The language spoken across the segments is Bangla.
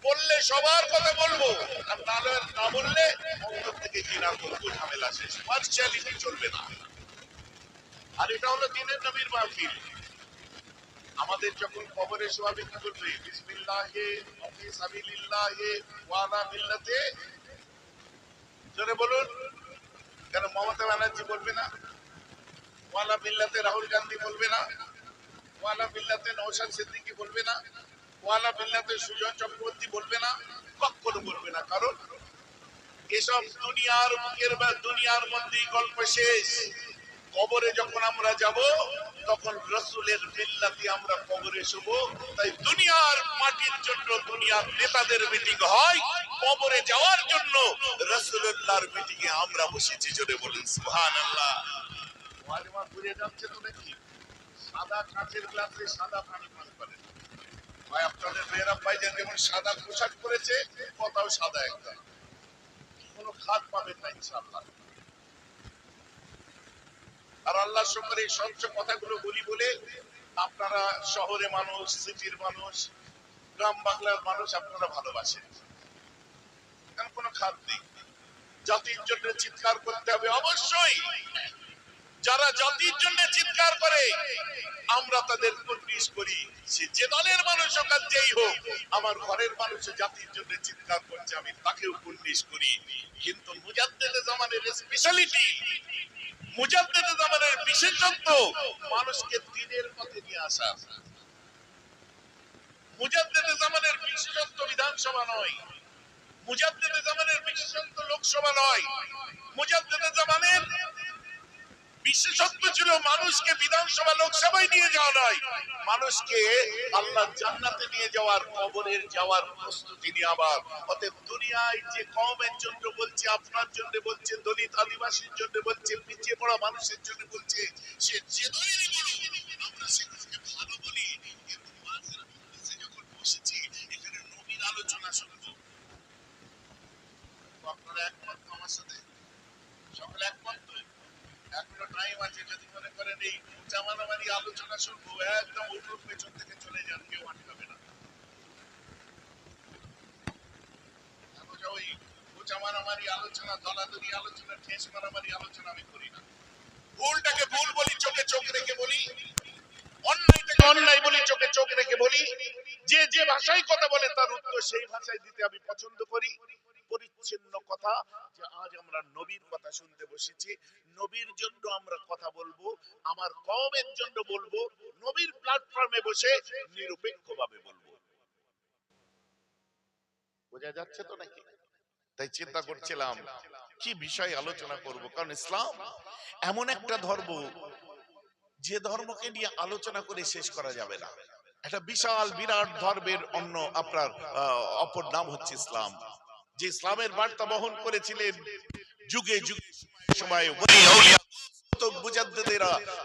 বললে সবার কথা বলবো, আর না বললে অন্তর থেকে ঘৃণা করবো, ঝামেলা শেষ। পার্সিয়ালিটি চলবে না। আর এটা হলো দিনের নবীর মাহফিল। আমাদের যখন কবরে শোয়াবে কি বলবে? বিসমিল্লাহে ওয়া ফি সাবিলিল্লাহি ওয়া আলা মিল্লাতে। জোরে বলুন। কেন মমতা ব্যানার্জি বলবে না? ওয়ালা মিল্লাতে রাহুল গান্ধী বলবে না? ওয়ালা মিল্লাতে নওশাদ সিদ্দিকী বলবে না? ওয়ালা মিল্লাতে সুজন চক্রবর্তী বলবে না? কখনো বলবে না। কারণ এসব দুনিয়ার বুকের বা দুনিয়ার মধ্যেই গল্প শেষ। কবরে যখন আমরা যাব তখন রাসূলের মিল্লাতে আমরা কবরে শুব। তাই দুনিয়ার মাটির জন্য দুনিয়ার নেতাদের মিটিং হয়, কবরে যাওয়ার জন্য রাসূলুল্লাহর মিটিং এ আমরা বসেছি। জোরে বলুন সুবহানাল্লাহ। ওয়াজমা ঘুরে যাচ্ছে তো নাকি? সাদা কাঁচের গ্লাসে সাদা পানি পান করেন ভাই। আপনাদের মেয়েরা ভাইজান যেমন সাদা পোশাক করেছে, কথাও সাদা একদম, কোনো খাদ পাবেন না ইনশাআল্লাহ। আর আল্লাহর শুকর এই স্বচ্ছ কথাগুলো বলি বলে আপনারা শহরে মানুষ, সিটির মানুষ, গ্রাম বাংলার মানুষ আপনারা ভালোবাসেন। কারণ কোনো খাদ নেই। জাতির জন্য চিৎকার করতে হবে অবশ্যই। যারা জাতির জন্য চিৎকার করে আমরা তাদের কুর্নিশ করি। সে যে দলের মানুষ হোক আর যেই হোক, আমার ঘরের মানুষ জাতির জন্য চিৎকার করছে, আমি তাকেও কুর্নিশ করি। কিন্তু মুজাদ্দেদে জামানের স্পেশালিটি, মুজাদ্দেদে জামানের বিশেষত্ব মানুষকে দ্বীনের পথে নিয়ে আসা। মুজাদ্দেদে জামানের বিশেষত্ব বিধানসভা নয়, মুজাদ্দেদে জামানের বিশেষত্ব লোকসভা নয়, মুজাদ্দেদে জামানের বিশেষত্ব ছিল মানুষকে বিধানসভা লোকসভায় নিয়ে যাওয়া নয়, মানুষকে আল্লাহ জান্নাতে নিয়ে যাওয়ার, কবরের যাওয়ার প্রস্তুতি নিয়ে। আবার অতএব দুনিয়ায় যে কওমের জন্য বলছে, আপনার জন্য বলছে, দলিত আদিবাসীর জন্য বলছে, পিছিয়ে পড়া মানুষের জন্য বলছে, সে যে দলেরই বলুক, আমরা সেগুলোকে ভালো বলি। কিন্তু মাঝে যখন বসেছি এখানে নবীর আলোচনা শুনবো, আপনারা একমত আমার সাথে? সকলে একমত? এখনো টাইম আছে। যদি মনে করেন এই উঁচা মারামারি আলোচনা শুনবো, একদম উঠুন, পেছন থেকে চলে যান, কেউ আটকাবে না। ওই উঁচা মারামারি আলোচনা, দলাদলি আলোচনা, ঠেস মারামারি আলোচনা আমি করি না। ভুলটাকে ভুল বলি, চোখে চোখ রেখে বলি, অন্যায়টাকে অন্যায় বলি, চোখে চোখ রেখে বলি। যে যে ভাষায় কথা বলে তার উত্তর সেই ভাষায় দিতে আমি পছন্দ করি। পরিচ্ছন্ন কথা, যে আজ আমরা নবীর কথা শুনতে বসেছি, নবীর জন্য আমরা কথা বলবো, আমার কওমের জন্য বলবো, নবীর প্ল্যাটফর্মে বসে নিরপেক্ষভাবে বলবো। বোঝা যাচ্ছে তো নাকি? তাই চিন্তা করছিলাম কি বিষয় আলোচনা করব। কারণ ইসলাম এমন একটা ধর্ম, যে ধর্মকে নিয়ে আলোচনা করে শেষ করা যাবে না। একটা বিশাল বিরাট ধর্মের অন্য আপনার অপর নাম হচ্ছে ইসলাম। যে ইসলামের বার্তা বহন করেছিলেন যুগে যুগে, সময়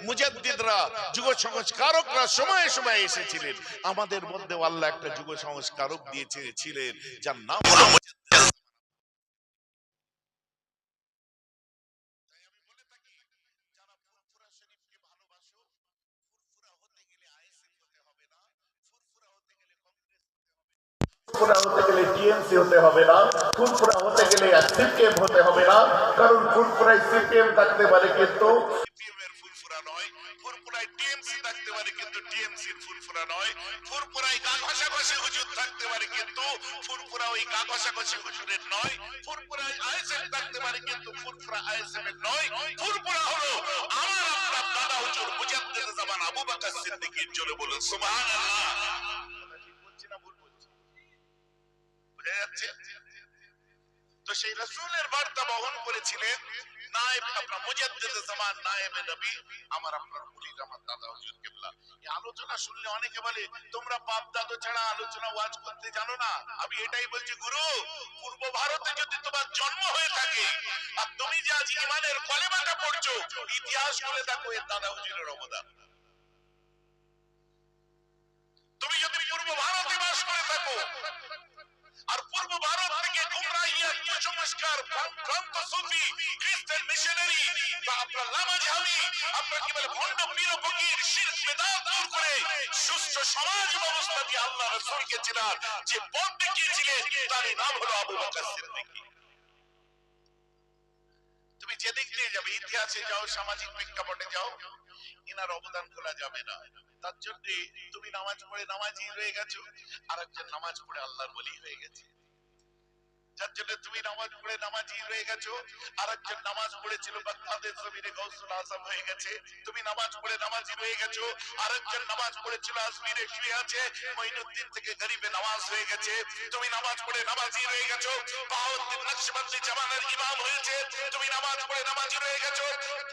মুজাদ্দিদরা, যুগ সংস্কারকরা সময়ে সময়ে এসেছিলেন। আমাদের মধ্যে আল্লাহ একটা যুগ সংস্কারক দিয়েছিলেন, যার নাম হলো মুজাদ্দিদ। ফুরফুরা হতে গেলে টিএমসি হতে হবে না, ফুরফুরা হতে গেলে সিপিএম হতে হবে না। কারণ ফুরফুরায় সিপিএম থাকতে পারে কিন্তু সিপিএম এর ফুরফুরা নয়, ফুরফুরায় টিএমসি থাকতে পারে কিন্তু টিএমসির ফুরফুরা নয়, ফুরফুরায় গা ঘষাঘষি হুজুর থাকতে পারে কিন্তু ফুরফুরা ওই গা ঘষাঘষি হুজুরের নয়, ফুরফুরায় আইএসএম থাকতে পারে কিন্তু ফুরফুরা আইএসএম এর নয়। ফুরফুরা হলো আমার আপনার দাদা হুজুর মুজাদ্দিদ জামান আবু বকর সিদ্দিকীর। জোরে বলুন সুবহানাল্লাহ। ঠিক বলছি না ভুল বলছি? বুঝা যাচ্ছে? তো সেই রাসূলের বার্তা বহন করেছিলেন নায়েব আপনার মুজাদ্দিদে জামান, নায়েবে নবী আমার আপনার মুরিদ, আমার দাদা হুজুর কিবলা। এই আলোচনা শুনলে অনেকে বলে তোমরা বাপ দাদু ছাড়া আলোচনা ওয়াজ করতে জানো না। আমি এটাই বলছি, গুরু, পূর্ব ভারতে যদি তোমার জন্ম হয়ে থাকে আর তুমি যে আজ ঈমানের কলেমাটা পড়ছো, ইতিহাস বলে দেখো এর দাদা হুজুরের অবদান। তুমি যদি পূর্ব ভারতে বাস করে থাকো আর পূর্ব ভারত থেকে গুমরাহিয়া, কুসংস্কার, ভ্রান্ত সুফি, খ্রিস্টান মিশনারি বা আপনার লামাঝামি, আপনার কি বলে ভণ্ড পীর ফকির, শিরক বেদাত দূর করে সুস্থ সমাজ ব্যবস্থা দিয়ে আল্লাহ রাসূলকে চেনার যে পথ দেখিয়েছিলেন তার নাম হলো আবু বকর সিদ্দিক। তুমি যেদিক দিয়ে যাবে, ইতিহাসে যাও, সামাজিক প্রেক্ষাপটে যাও, ইনার অবদান খোলা যাবে না। তার জন্য তুমি নামাজ পড়ে নামাজি হয়ে গেছো, আর একজন নামাজ পড়ে আল্লাহর ওলি হয়ে গেছে। যার জন্য তুমি নামাজ পড়ে নামাজি হয়ে গেছো, আর একজন নামাজ পড়েছিল বাগদাদের জমিনে গৌসুল আজম হয়ে গেছে। তুমি নামাজ পড়ে নামাজি হয়ে গেছো, আর একজন নামাজ পড়েছিল আজমিরে শুয়ে আছে, মঈনুদ্দিন থেকে গরিবে নামাজ হয়ে গেছে। তুমি নামাজ পড়ে নামাজি হয়ে গেছো, বাহাউদ্দিন নকশবন্দি জামানের ইমাম হয়েছে। তুমি নামাজ পড়ে নামাজি হয়ে গেছো,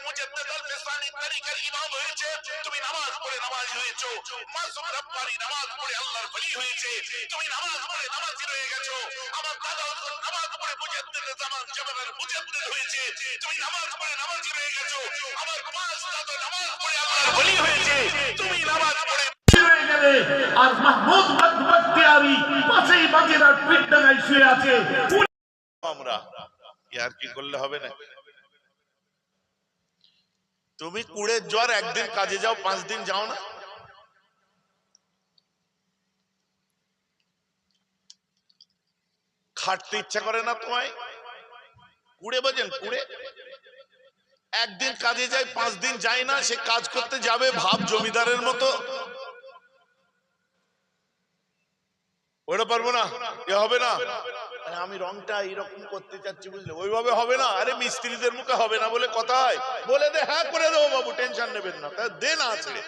মুজাদ্দিদ আল-ফিসানি তরিকার ইমাম হয়েছে। তুমি নামাজ পড়ে নামাজি হয়েছো, মাসুম রব্বানি নামাজ পড়ে আল্লাহর ওলি হয়েছে। তুমি নামাজ পড়ে নামাজি হয়ে গেছো, আমার দাদা নামাজ পড়ে মুজাদ্দিদ জামান জামানের মুজাদ্দিদ হয়েছে। তুমি নামাজ পড়ে নামাজি হয়ে গেছো, আমার পাঁচ দাদা নামাজ পড়ে আল্লাহর ওলি হয়েছে। তুমি নামাজ পড়ে হয়ে গেলে আর মাহমুদ বখতিয়ারি পাশেই বাগেরহাট পিঠডাঙ্গায় শুয়ে আছে। আমরা ইয়ার কি করলে হবে না? তুমি কুড়ের জ্বর, একদিন কাজে যাও, 5 দিন যাও না। খাটতে ইচ্ছা করে না তোমায়? কুড়ে বোঝেন? কুড়ে একদিন কাজে যায়, 5 দিন যায় না। সে কাজ করতে যাবে ভাব জমিদারের মতো, ওটা পারবো না, এ হবে না। আমি রংটা এইরকম করতে চাচ্ছি, বুঝলে, ওইভাবে হবে না। আরে মিস্ত্রিদের মুখে হবে না বলে কথা হয়, বলে দে হ্যাঁ করে দেবো বাবু, টেনশন নেবেন না, দে না ছেড়ে।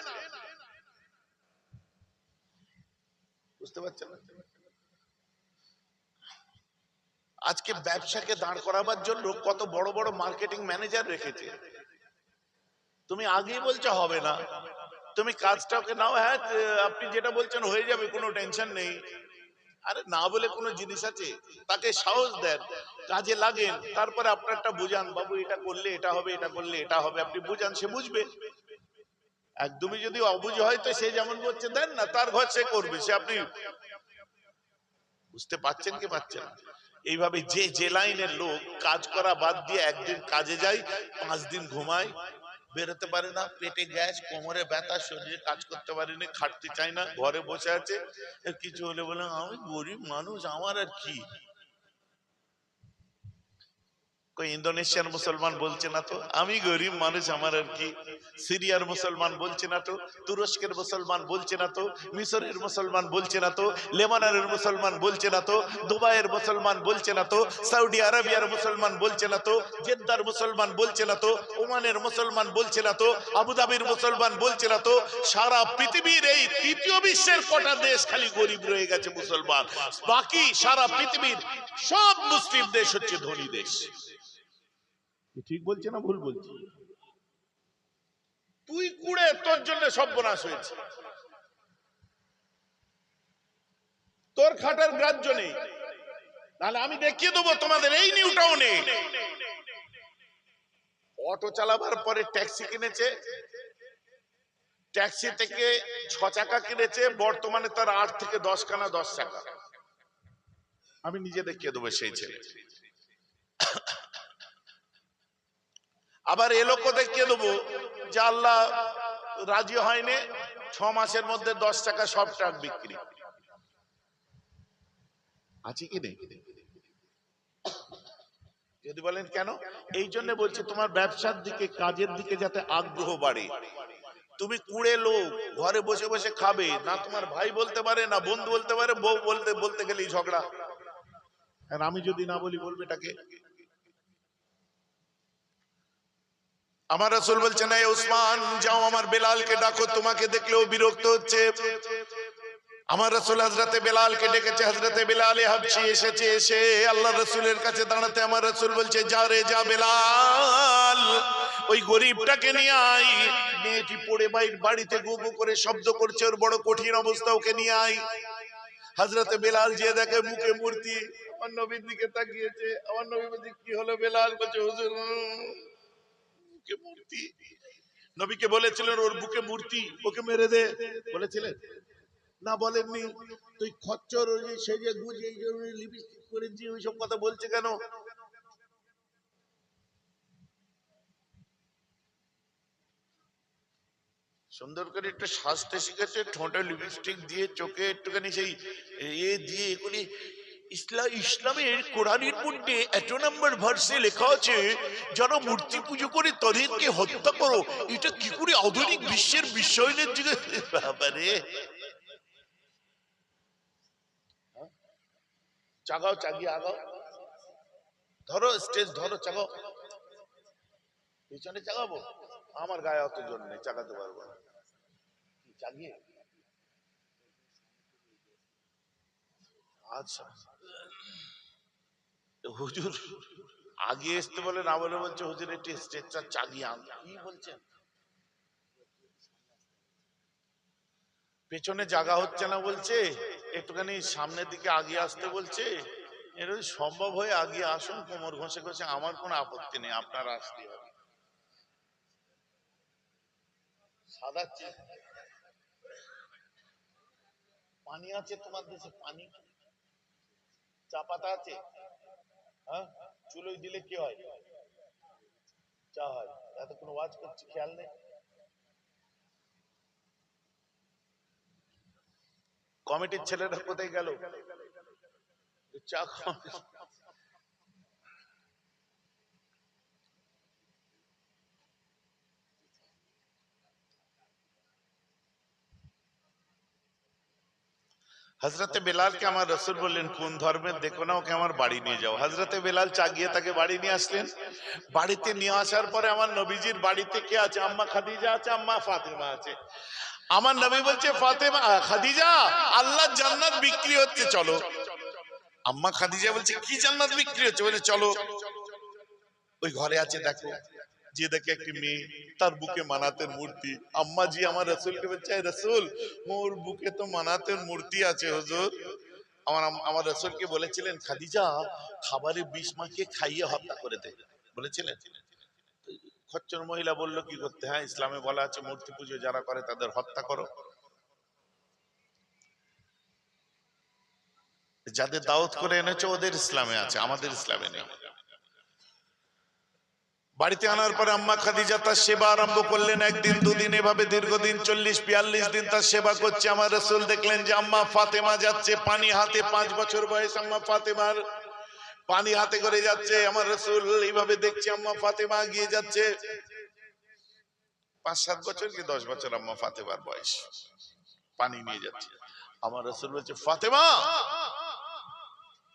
বুঝতে পারছেন না? আজকে ব্যবসাকে দাঁড় করাবার জন্য কত বড় বড় মার্কেটিং ম্যানেজার রেখেছে। তুমি আগেই বলছো হবে না, তুমি কাজটাকে নাও, হ্যাঁ আপনি যেটা বলছেন হয়ে যাবে, কোনো টেনশন নেই। আরে না বলে কোনো জিনিস আছে? তাকে সাহস দেন, কাজে লাগেন, তারপরে আপনারটা বুঝান, বাবু এটা করলে এটা হবে, এটা করলে এটা হবে, আপনি বুঝান, সে বুঝবে। একদমই যদি অবুঝ হয় তো সে যেমন বলছে দেন না, তার ঘর সে করবে, সে আপনি বুঝতে পারছেন কি পাচ্ছেন? এইভাবে যে যে লাইনের লোক কাজ করা বাদ দিয়ে একদিন কাজে যায়, 5 দিন ঘুমায়, বেরোতে পারে না, পেটে গ্যাস, কোমরে ব্যথা, শরীরে কাজ করতে পারেনি, খাটতে চায় না, ঘরে বসে আছে, কিছু হলে বলে আমি গরিব মানুষ, আমার আর কি। ইন্দোনেশিয়ার মুসলমান বলছে না তো আমি গরিব মানুষ, আমার আর কি। সিরিয়ার মুসলমান বলছে না তো, তুরস্কের মুসলমান বলছে না তো, মিশরের মুসলমান বলছে না তো, লেবাননের মুসলমান বলছে না তো, দুবাইয়ের মুসলমান বলছে না তো, সৌদি আরবিয়ার মুসলমান বলছে না তো, জেদ্দার মুসলমান বলছে না তো, ওমানের মুসলমান বলছে না তো, আবুধাবির মুসলমান বলছে না তো। সারা পৃথিবীর এই তৃতীয় বিশ্বের কটা দেশ খালি গরিব রয়ে গেছে মুসলমান, বাকি সারা পৃথিবীর সব মুসলিম দেশ হচ্ছে ধনী দেশ। ঠিক বলছে না ভুল বলছি? তুই কুড়ে, তোর জন্য সর্বনাশ হয়েছে, তোর খাটার গ্রাহ্য নেই। তাহলে আমি দেখিয়ে দেবো তোমাদের এই নিউ টাউনে অটো চালাবার পরে ট্যাক্সি কিনেছে, ট্যাক্সি থেকে 6 চাকা কিনেছে, বর্তমানে তার 8 থেকে 10 খানা 10 চাকা। আমি নিজে দেখিয়ে দেবো সেই ছেলে। আবার এ লোক দেখিয়ে দেবো যে আল্লাহ রাজি হয়নি, 6 মাসের মধ্যে 10 টাকা সব ট্রাক বিক্রি। আছে কি নেই? যদি বলেন কেন, এই জন্য বলছি তোমার ব্যবসার দিকে, কাজের দিকে যাতে আগ্রহ বাড়ে। তুমি কুড়ে লোক ঘরে বসে বসে খাবে না, তোমার ভাই বলতে পারে না, বন্ধু বলতে পারে, বউ বলতে গেলেই ঝগড়া। আর আমি যদি না বলি বলবে এটাকে। আমার রাসূল বলছেন, এই উসমান যাও আমার বেলালকে ডাকো, তোমাকে দেখলেও বিরক্ত হচ্ছে। আমার রাসূল হযরতে বেলালকে ডেকেছে, হযরতে বেলালে হাবশী এসেছে, এসে আল্লাহর রাসূলের কাছে দাঁড়াতে আমার রাসূল বলছে, যা রে যা বেলাল, ওই গরীবটাকে নিয়ে আয়। মেয়েটি পড়ে বাড়িতে গু গু করে শব্দ করছে, ওর বড় কঠিন অবস্থা, ওকে নিয়ে আয়। হযরতে বেলাল যে দেখে মুখে মূর্তি, আমার নবীর দিকে তাকিয়েছে। আমার নবী বলছে, কি হলো বেলাল? বলছে, হুজুর বুকে মূর্তি। নবীকে বলেছিলেন ওর বুকে মূর্তি, ওকে মেরে দে, বলেছিলেন না? বলেননি। তুই খচ্চর, ওই যে সেজে গুজে এই জন্য লিপস্টিক করেছি, ওইসব কথা বলছে কেন? সুন্দর করে একটু সাজতে শিখেছে, ঠোঁটে লিপস্টিক দিয়ে, চোখে একটুখানি সেই দিয়ে এগুলি ইসলামের কোরআনের মধ্যে এত নম্বর ভার্সে লেখা আছে যারা মূর্তি পুজো করে তাদেরকে হত্যা করো। এটা কি করে আধুনিক বিশ্বের বিশ্বায়নের যুগে? বাবারে, চাগাও, চাগিয়ে আগাও, ধরো স্টেজ ধরো, চাগাও, পিছনে চাগাবো, আমার গায়ে অত জোর নেই, চাগাতে পারবো না। চাগিয়ে, আচ্ছা হুজুর আগে আসতে বলে না বলে বলছে হুজুর একটি স্টেজটা চাগিয়ে আন। কি বলছেন? পেছনে জায়গা হচ্ছে না বলছে, একটুখানি সামনের দিকে আগিয়ে আসতে বলছে। এটা সম্ভব হয়ে আগিয়ে আসুন, কোমর ঘষে ঘষে, আমার কোনো আপত্তি নেই, আপনার আসতে হবে। সাদা পানি আছে তোমার দেশে? পানি, চা পাতা আছে? হ্যাঁ, চুলোই দিলে কি হয়? চা হয়। এত কোনো ওয়াজ করছি খেয়াল নেই। কমিটির ছেলেরা কোথায় গেল? চা হজরতে বেলালকে আমার রসুল বললেন কোন ধর্মের দেখো না, ওকে আমার বাড়ি নিয়ে যাও। হজরতে বেলাল চাগিয়ে তাকে বাড়ি নিয়ে আসলেন। বাড়িতে নিয়ে আসার পরে আমার নবীজির বাড়িতে কে আছে? আম্মা খাদিজা আছে, আম্মা ফাতেমা আছে। আমার নবী বলছে ফাতেমা, খাদিজা, আল্লাহর জান্নাত বিক্রি হচ্ছে, চলো। আম্মা খাদিজা বলছে কি জান্নাত বিক্রি হচ্ছে? বলে চলো, ওই ঘরে আছে দেখো। যে দেখে একটি মেয়ে, তার বুকে মানাতের মূর্তি। আম্মা জি আমার রসুলকে বলছে রসুল, ওর বুকে তো মানাতের মূর্তি আছে হুজুর। আমার রসুলকে বলেছিলেন খাদিজা খাবারে বিষ মাখিয়ে খাইয়ে হত্যা করে দে, বলেছিলেন। খচ্চর মহিলা বলল কি করতে? হ্যাঁ, ইসলামে বলা আছে মূর্তি পুজো যারা করে তাদের হত্যা করো। যাদের দাওয়াত করে এনেছো ওদের ইসলামে আছে, আমাদের ইসলামে নেই। বাড়িতে আনার পরে আম্মা খাদিজা তার সেবা আরম্ভ করলেন। একদিন, দুদিন, এভাবে দীর্ঘদিন 40-42 দিন তার সেবা করছে। আমার রাসূল দেখলেন যে আম্মা ফাতেমা যাচ্ছে পানি হাতে, 5 বছর বয়স আম্মা ফাতেমার, পানি হাতে করে যাচ্ছে। আমার রাসূল এইভাবে দেখছে আম্মা ফাতেমা এগিয়ে যাচ্ছে। 5-7 বছর কি 10 বছর আম্মা ফাতেমার বয়স, পানি নিয়ে যাচ্ছে। আমার রাসূল বলছে ফাতেমা,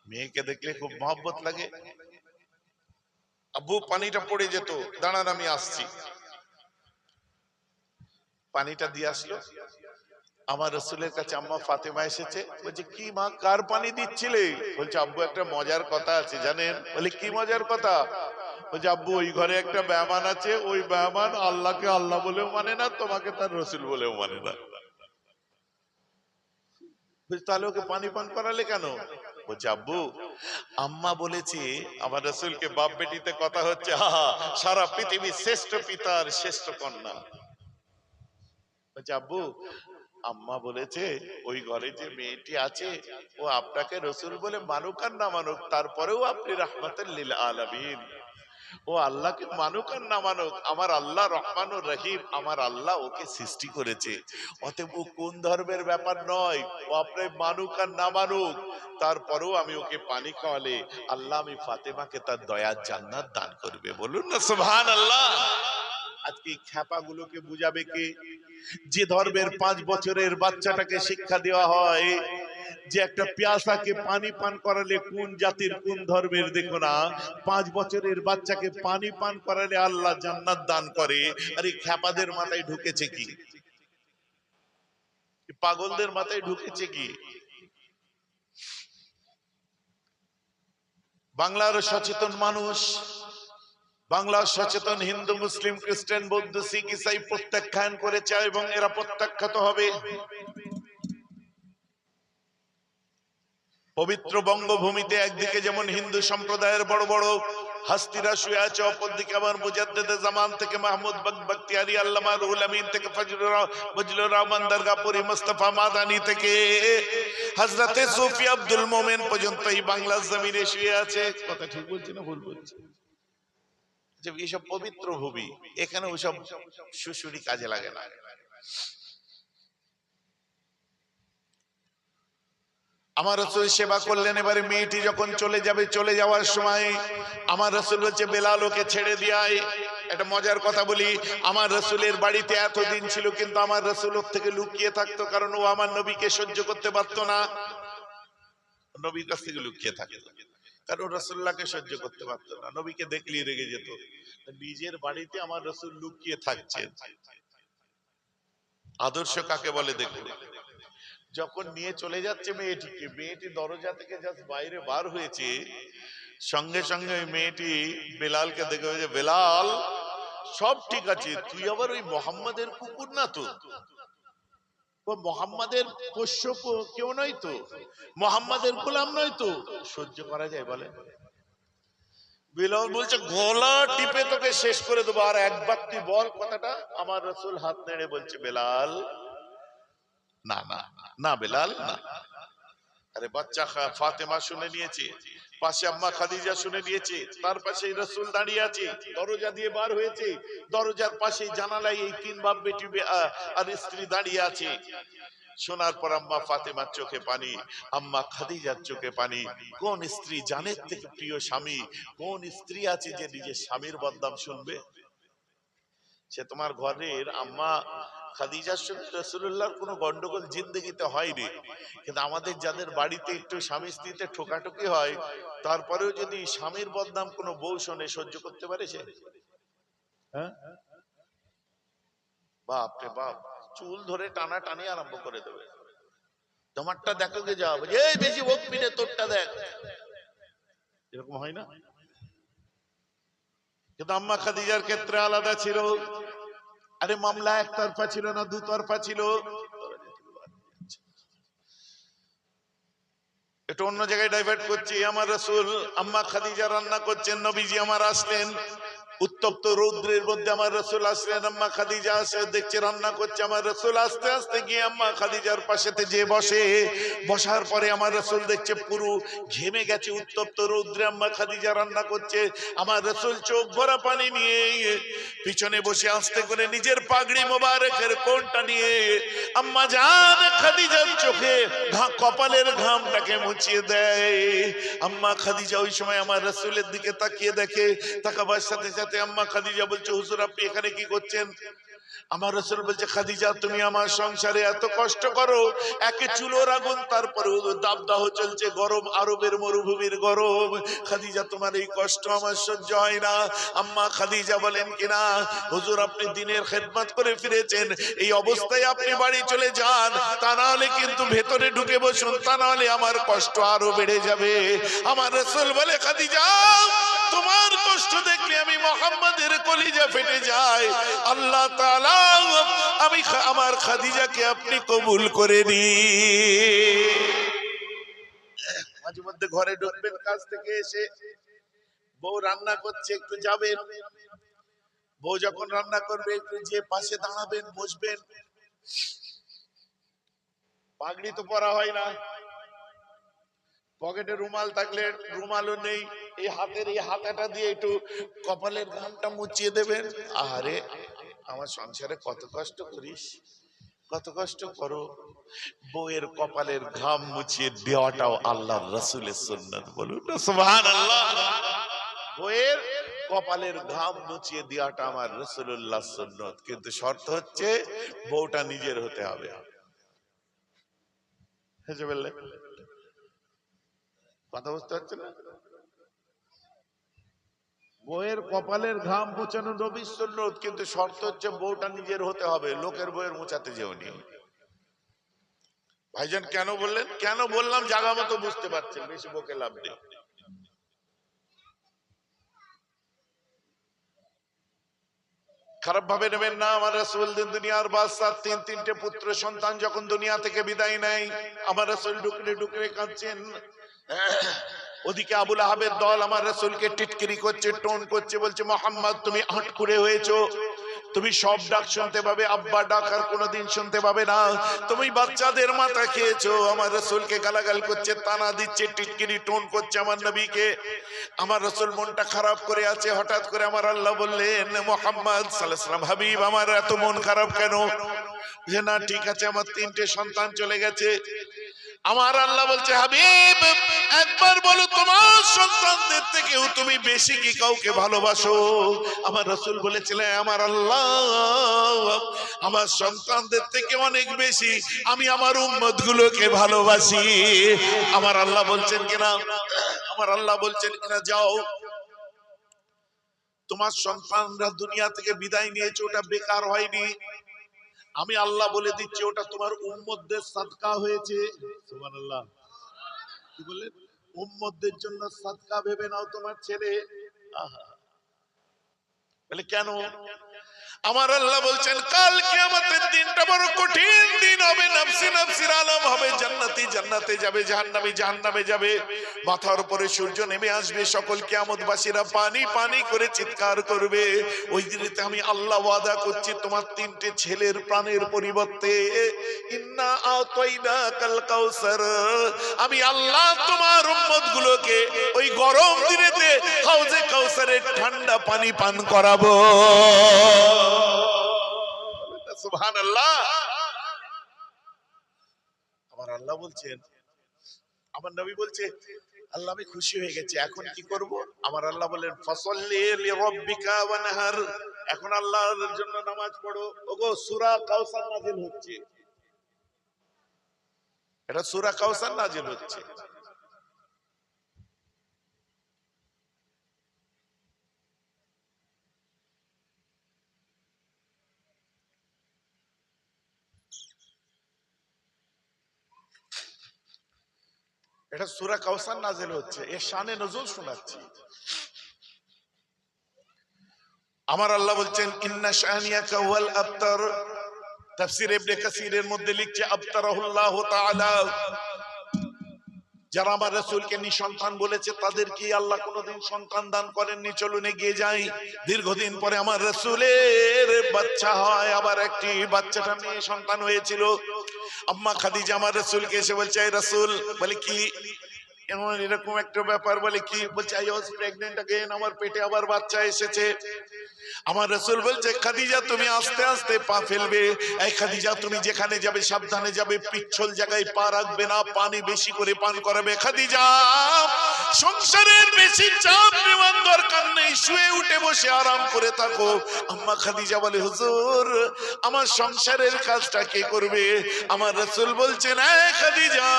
মেয়েকে দেখলে খুব মহব্বত লাগে। আব্বু পানিটা পড়ে যেত, দাঁড়ান আমি আসছি। পানিটা দিয়ে আসলো। আমার রসুলের কাছে আম্মা ফাতেমা এসেছে, বলছে কি মা, কার পানি দিচ্ছিলে? বলছে আব্বু একটা মজার কথা আছে জানেন। বলে কি মজার কথা? বলছে আব্বু ওই ঘরে একটা বেঈমান আছে, ওই বেঈমান আল্লাহকে আল্লাহ বলেও মানে না, তোমাকে তার রসুল বলেও মানে না। তাহলে ওকে পানি পান করালে কেন? বলছে আব্বু আম্মা বলেছে, আমার রসুলকে বাপ বেটিতে কথা হচ্ছে, সারা পৃথিবীর শ্রেষ্ঠ পিতার শ্রেষ্ঠ কন্যা। বলছে আব্বু আম্মা বলেছে ওই ঘরে যে মেয়েটি আছে ও আপনাকে রসুল বলে মানুক আর না মানুক, তারপরেও আপনি রাহমাতুল লিল আলামিন। ও আল্লাহকে মানুক আর না মানুক, আমার আল্লাহ রহমানুর রহিম, আমার আল্লাহ ওকে সৃষ্টি করেছে। অতএব ও কোন ধর্মের ব্যাপার নয়, ও আপনি মানুক আর না মানুক, তারপরেও আমি ওকে পানি খাওয়ালে আল্লাহ আমি ফাতেমাকে তার দয়ার জান্নাত দান করবে। বলুন না সুবহানাল্লাহ। আজকে এই খ্যাপাগুলোকে বুঝাবে কে? যে ধর্মের 5 বছরের বাচ্চাটাকে শিক্ষা দেওয়া হয় যে একটা পিয়াসাকে পানি পান করালে কোন জাতির কোন ধর্মের দেখো না, 5 বছরের বাচ্চাকে পানি পান করালে আল্লাহ জান্নাত দান করে। আর এই খ্যাপাদের মাথায় ঢুকেছে কি? পাগলদের মাথায় ঢুকেছে কি? বাংলার সচেতন মানুষ, বাংলার সচেতন হিন্দু, মুসলিম, খ্রিস্টান, বৌদ্ধ, শিখ, ইসাই প্রত্যাখ্যান করেছে এবং এরা প্রত্যাখ্যাত হবে। পবিত্র বঙ্গভূমিতে একদিকে যেমন হিন্দু সম্প্রদায়ের বড় বড় হাস্তিরা শুয়ে আছে, অপরদিকে আবার মুজাদ্দেদে জামান থেকে মাহমুদ বখতিয়ারি, আল্লামা রুহুল আমিন থেকে ফজলুর রহমান দরগাপুরি, মুস্তাফা মাদানি থেকে হযরতে সুফি আব্দুল মোমেন পর্যন্ত এই বাংলার জমিনে শুয়ে আছে। কথা ঠিক বলছি না ভুল বলছি? যে এইসব পবিত্র ভূমি, এখানে ওইসব সুশুরি কাজে লাগে না। আমার রাসূল সেবা করলেন। এবারে মেয়েটি যখন চলে যাবে, চলে যাওয়ার সময় আমার রাসূল বলছে বেলাল ওকে ছেড়ে দিয়াই। একটা মজার কথা বলি, আমার রাসূলের বাড়িতে এতদিন ছিল, কিন্তু আমার রাসূল ওর থেকে লুকিয়ে থাকতো, কারণ ও আমার নবীকে সহ্য করতে পারতো না। নবীর কাছ থেকে লুকিয়ে থাকতো, কারণ রাসূলুল্লাহকে সহ্য করতে পারতো না, নবীকে দেখলেই রেগে যেত। নিজের বাড়িতে আমার রাসূল লুকিয়ে থাকছেন, আদর্শ কাকে বলে দেখুন। যখন নিয়ে চলে যাচ্ছে মেয়েটিকে, মেয়েটি দরজা থেকে জাস্ট বাইরে বার হয়েছে, সঙ্গে সঙ্গে ওই মেয়েটি বেলালকে দেখে বলছে, বেলাল সব ঠিক আছে, তুই আবার ওই মোহাম্মদের কুকুর না তো? ও মোহাম্মদের পোষ্য কেউ নয় তো, মোহাম্মদের গোলাম নয় তো? সহ্য করা যায় বলে? বেলাল বলছে গলা টিপে তোকে শেষ করে দেবো, আর একবার তুই বল কথাটা। আমার রাসূল হাত নেড়ে বলছে বেলাল না না না, বেলাল না। আরে বাচ্চা ফাতেমা শুনে নিয়েছে, পাশে আম্মা খাদিজা শুনে নিয়েছে, তার পাশে রাসূল দাঁড়িয়ে আছে, দরজা দিয়ে বার হয়েছে, দরজার পাশে জানালায় এই তিন বাপ বেটি আর স্ত্রী দাঁড়িয়ে আছে। শোনার পর আম্মা ফাতেমার চোখে পানি, আম্মা খাদিজার চোখে পানি। কোন স্ত্রী জানের থেকে প্রিয় স্বামী, কোন স্ত্রী আছে যে নিজের স্বামীর বদনাম শুনবে? সে তোমার ঘরের আম্মা খাদিজার সঙ্গে রাসূলুল্লাহর কোনো গন্ডগোল জিন্দেগিতে হয়নি, কিন্তু আমাদের যাদের বাড়িতে একটু স্বামী স্ত্রীতে ঠোকাঠুকি হয়, তারপরেও যদি স্বামীর বদনাম কোনো বউ শোনে, সহ্য করতে পারে সে? হ্যাঁ, বাপ রে বাপ, চুল ধরে টানা টানি আরম্ভ করে দেবে। তোমারটা দেখো গে যাও, এই বেশি বকবি না, তোরটা দেখ। এরকম হয় না? কিন্তু আম্মা খাদিজার ক্ষেত্রে আলাদা ছিল। আরে মামলা একতরফা ছিল না, দুতরফা ছিল। একটু অন্য জায়গায় ডাইভার্ট করছি। আমার রাসূল আম্মা খাদিজা রান্না করছেন, নবীজি আমার আসলেন, উত্তপ্ত রৌদ্রের মধ্যে আমার রাসূল আসলেন, আম্মা খাদিজা আসে দেখছে রান্না করছে। আমার রাসূল আস্তে আস্তে গিয়ে আম্মা খাদিজার পাশেতে যে বসে, বসার পরে আমার রাসূল দেখছে পুরো ঘেমে গেছে, উত্তপ্ত রৌদ্রে আম্মা খাদিজা রান্না করছে। আমার রাসূল চোখ ভরা পানি নিয়ে পিছনে বসে আস্তে করে নিজের পাগড়ি মোবারকের কোণটা নিয়ে আম্মা জান খাদিজার চোখে কপালের ঘামটাকে মুছিয়ে দেয়। আম্মা খাদিজা ওই সময় আমার রাসূলের দিকে তাকিয়ে দেখে, তাকাবার সাথে সাথে আম্মা খাদিজা বলছে, হুজুর আপনি এখানে কি করছেন? আমার রাসূল বলছে, খাদিজা তুমি আমার সংসারে এত কষ্ট করো, একে চুলোর আগুন, তারপরে দাবদাহ চলছে, গরম, আরবের মরুভূমির গরম। খাদিজা তোমার এই কষ্ট আমার সহ্য হয় না। আম্মা খাদিজা বলেন কিনা, হুজুর আপনি দিনের খেদমত করে ফিরেছেন, এই অবস্থায় আপনি বাড়ি চলে যান, তা না হলে কিন্তু ভেতরে ঢুকে বসুন, তা না হলে আমার কষ্ট আরো বেড়ে যাবে। আমার রাসূল বলে, খাদিজা তোমার কষ্ট দেখলে আমি মুহাম্মাদের কলিজা ফেটে যায়। আল্লাহ তাআলা আমি আমার খাদিজাকে আপনি কবুল করে নিন। মাঝে মধ্যে ঘরে ঢুকবেন কাজ থেকে এসে, বউ রান্না করছে, একটু যাবেন, বউ যখন রান্না করবে একটু যে পাশে দাঁড়াবেন, বসবেন। পাগড়ি তো পরা হয় না, পকেটে রুমাল থাকলে রুমালও নেই, এই হাতের এই হাতাটা দিয়ে একটু কপালের ঘামটা মুছিয়ে দেবেন। আরে আমার সংসারে কত কষ্ট করিস, কত কষ্ট করো। বউয়ের কপালের ঘাম মুছিয়ে দেওয়াটাও আল্লাহর রাসূলের সুন্নাত, বলুন না সুবহানাল্লাহ। বউয়ের কপালের ঘাম মুছিয়ে দেওয়াটা আমার রাসূলুল্লাহর সুন্নাত, কিন্তু শর্ত হচ্ছে বউটা নিজের হতে হবে। বুঝতে পারলে? কথা বুঝতে পারছেন না? বউয়ের কপালের ঘাম মোছানো নবীর সুন্নাত, কিন্তু শর্ত হচ্ছে বউটা নিজের হতে হবে, লোকের বউয়ের মোছাতে যেওনি। ভাইজান কেন বললেন? কেন বললাম জায়গা মতো বুঝতে পারছেন, বেশি বকে লাভ নেই। খারাপ ভাবে নেবেন না। আমার রাসূল দুনিয়ার বাদশা, তিনটে পুত্র সন্তান যখন দুনিয়া থেকে বিদায় নেয়, আমার রাসূল ডুকরে ডুকরে কাঁদছেন। ওদিকে আবুল আহাবের দল আমার রাসূলকে টিটকিরি করছে, টোন করছে, বলছে মুহাম্মদ তুমি আটকুরে হয়েছো, তুমি সব ডাক শুনতে পাবে, আব্বা ডাক আর কোনোদিন শুনতে পাবে না, তুমি বাচ্চাদের মাথা খেয়েছো। আমার রাসূলকে গালাগাল করছে, তানা দিচ্ছে, টিটকিরি টোন করছে আমার নবীকে। আমার রাসূল মনটা খারাপ করে আছে। হঠাৎ করে আমার আল্লাহ বললেন, মুহাম্মদ সাল্লাল্লাহু আলাইহি ওয়াসাল্লাম হাবিব আমার এত মন খারাপ কেন? যে না ঠিক আছে, আমার তিনটে সন্তান চলে গেছে, আমার আল্লাহ বলছে হাবিব একবার বলো তোমার সন্তানদের থেকেও তুমি বেশি কি কাউকে ভালোবাসো? আমার রাসূল বলেছিলেন আমার আল্লাহ আমার সন্তানদের থেকে অনেক বেশি আমি আমার উম্মত গুলোকে ভালোবাসি। আমার আল্লাহ বলছেন কিনা, আমার আল্লাহ বলছেন কিনা যাও তোমার সন্তানরা দুনিয়া থেকে বিদায় নিয়েছে ওটা বেকার হয়নি, আমি আল্লাহ বলে দিচ্ছি ওটা তোমার উম্মতদের সাদকা হয়েছে। সুবহানাল্লাহ। কি বললেন? উম্মতদের জন্য সাদকা ভেবে নাও তোমার ছেলে। আহা, বলে কেন? আমার আল্লাহ বলছেন কাল কিয়ামতের দিনটা বড় কঠিন দিন হবে, নফসি নফসির আলম হবে, জান্নাতি জান্নাতে যাবে, জাহান্নামী জাহান্নামে যাবে, মাথার উপরে সূর্য নেমে আসবে, সকল কিয়ামতবাসীরা পানি পানি করে চিৎকার করবে। ওই দিনেতে আমি আল্লাহ ওয়াদা করছি তোমার তিনটে ছেলের প্রাণের পরিবর্তে ইন্না আতাইনাকাল কাউসার, আমি আল্লাহ তোমার উম্মত গুলোকে ওই গরম দিনেতে হাউজে কাউসারের ঠান্ডা পানি পান করাবো। সুবহানাল্লাহ। আমার আল্লাহ বলছেন, আমার নবী বলছে আল্লাহ আমি খুশি হয়ে গেছি, এখন কি করব? আমার আল্লাহ বলেন ফাসাল্লি লিরাব্বিকা ওয়ানহার, এখন আল্লাহর জন্য নামাজ পড়ো। ওগো সূরা কাউসার নাযিল হচ্ছে, এটা সূরা কাউসার নাযিল হচ্ছে। এটা সূরা কাউসার নাযিল হচ্ছে, এর শানে নজুল শোনাচ্ছি। আমার আল্লাহ বলছেন ইন্না শানিয়াকা ওয়াল আবতার, তাফসীর ইবনে কাসীরের মধ্যে লিখছে আবতারাহুল্লাহু তাআলা, যারা আমার রাসূলকে নিঃসন্তান বলেছে তাদেরকে আল্লাহ কোনোদিন সন্তান দান করেননি। চলুন এগিয়ে যাই। দীর্ঘদিন পরে আমার রাসূলের বাচ্চা হয়, আবার একটি বাচ্চাটা মেয়ে সন্তান হয়েছিল। আম্মা খাদিজা আমার রাসূলকে এসে বলছে এই রাসূল, বলে কি এরকম একটা ব্যাপার? বলে কি? বলছে আই ওয়াজ প্রেগন্যান্ট अगेन, আমার পেটে আবার বাচ্চা এসেছে। আমার রাসূল বলছে খাদিজা তুমি আস্তে আস্তে পা ফেলবে, এই খাদিজা তুমি যেখানে যাবে সাবধানে যাবে, পিচ্ছল জায়গায় পা রাখবে না, পানি বেশি করে পান করাবে। খাদিজা সংসারের বেশি চাপ নেওয়ার দরকার নেই, শুয়ে উঠে বসে আরাম করে থাকো। আম্মা খাদিজা বলে হুজুর আমার সংসারের কাজটা কে করবে? আমার রাসূল বলছেন এই খাদিজা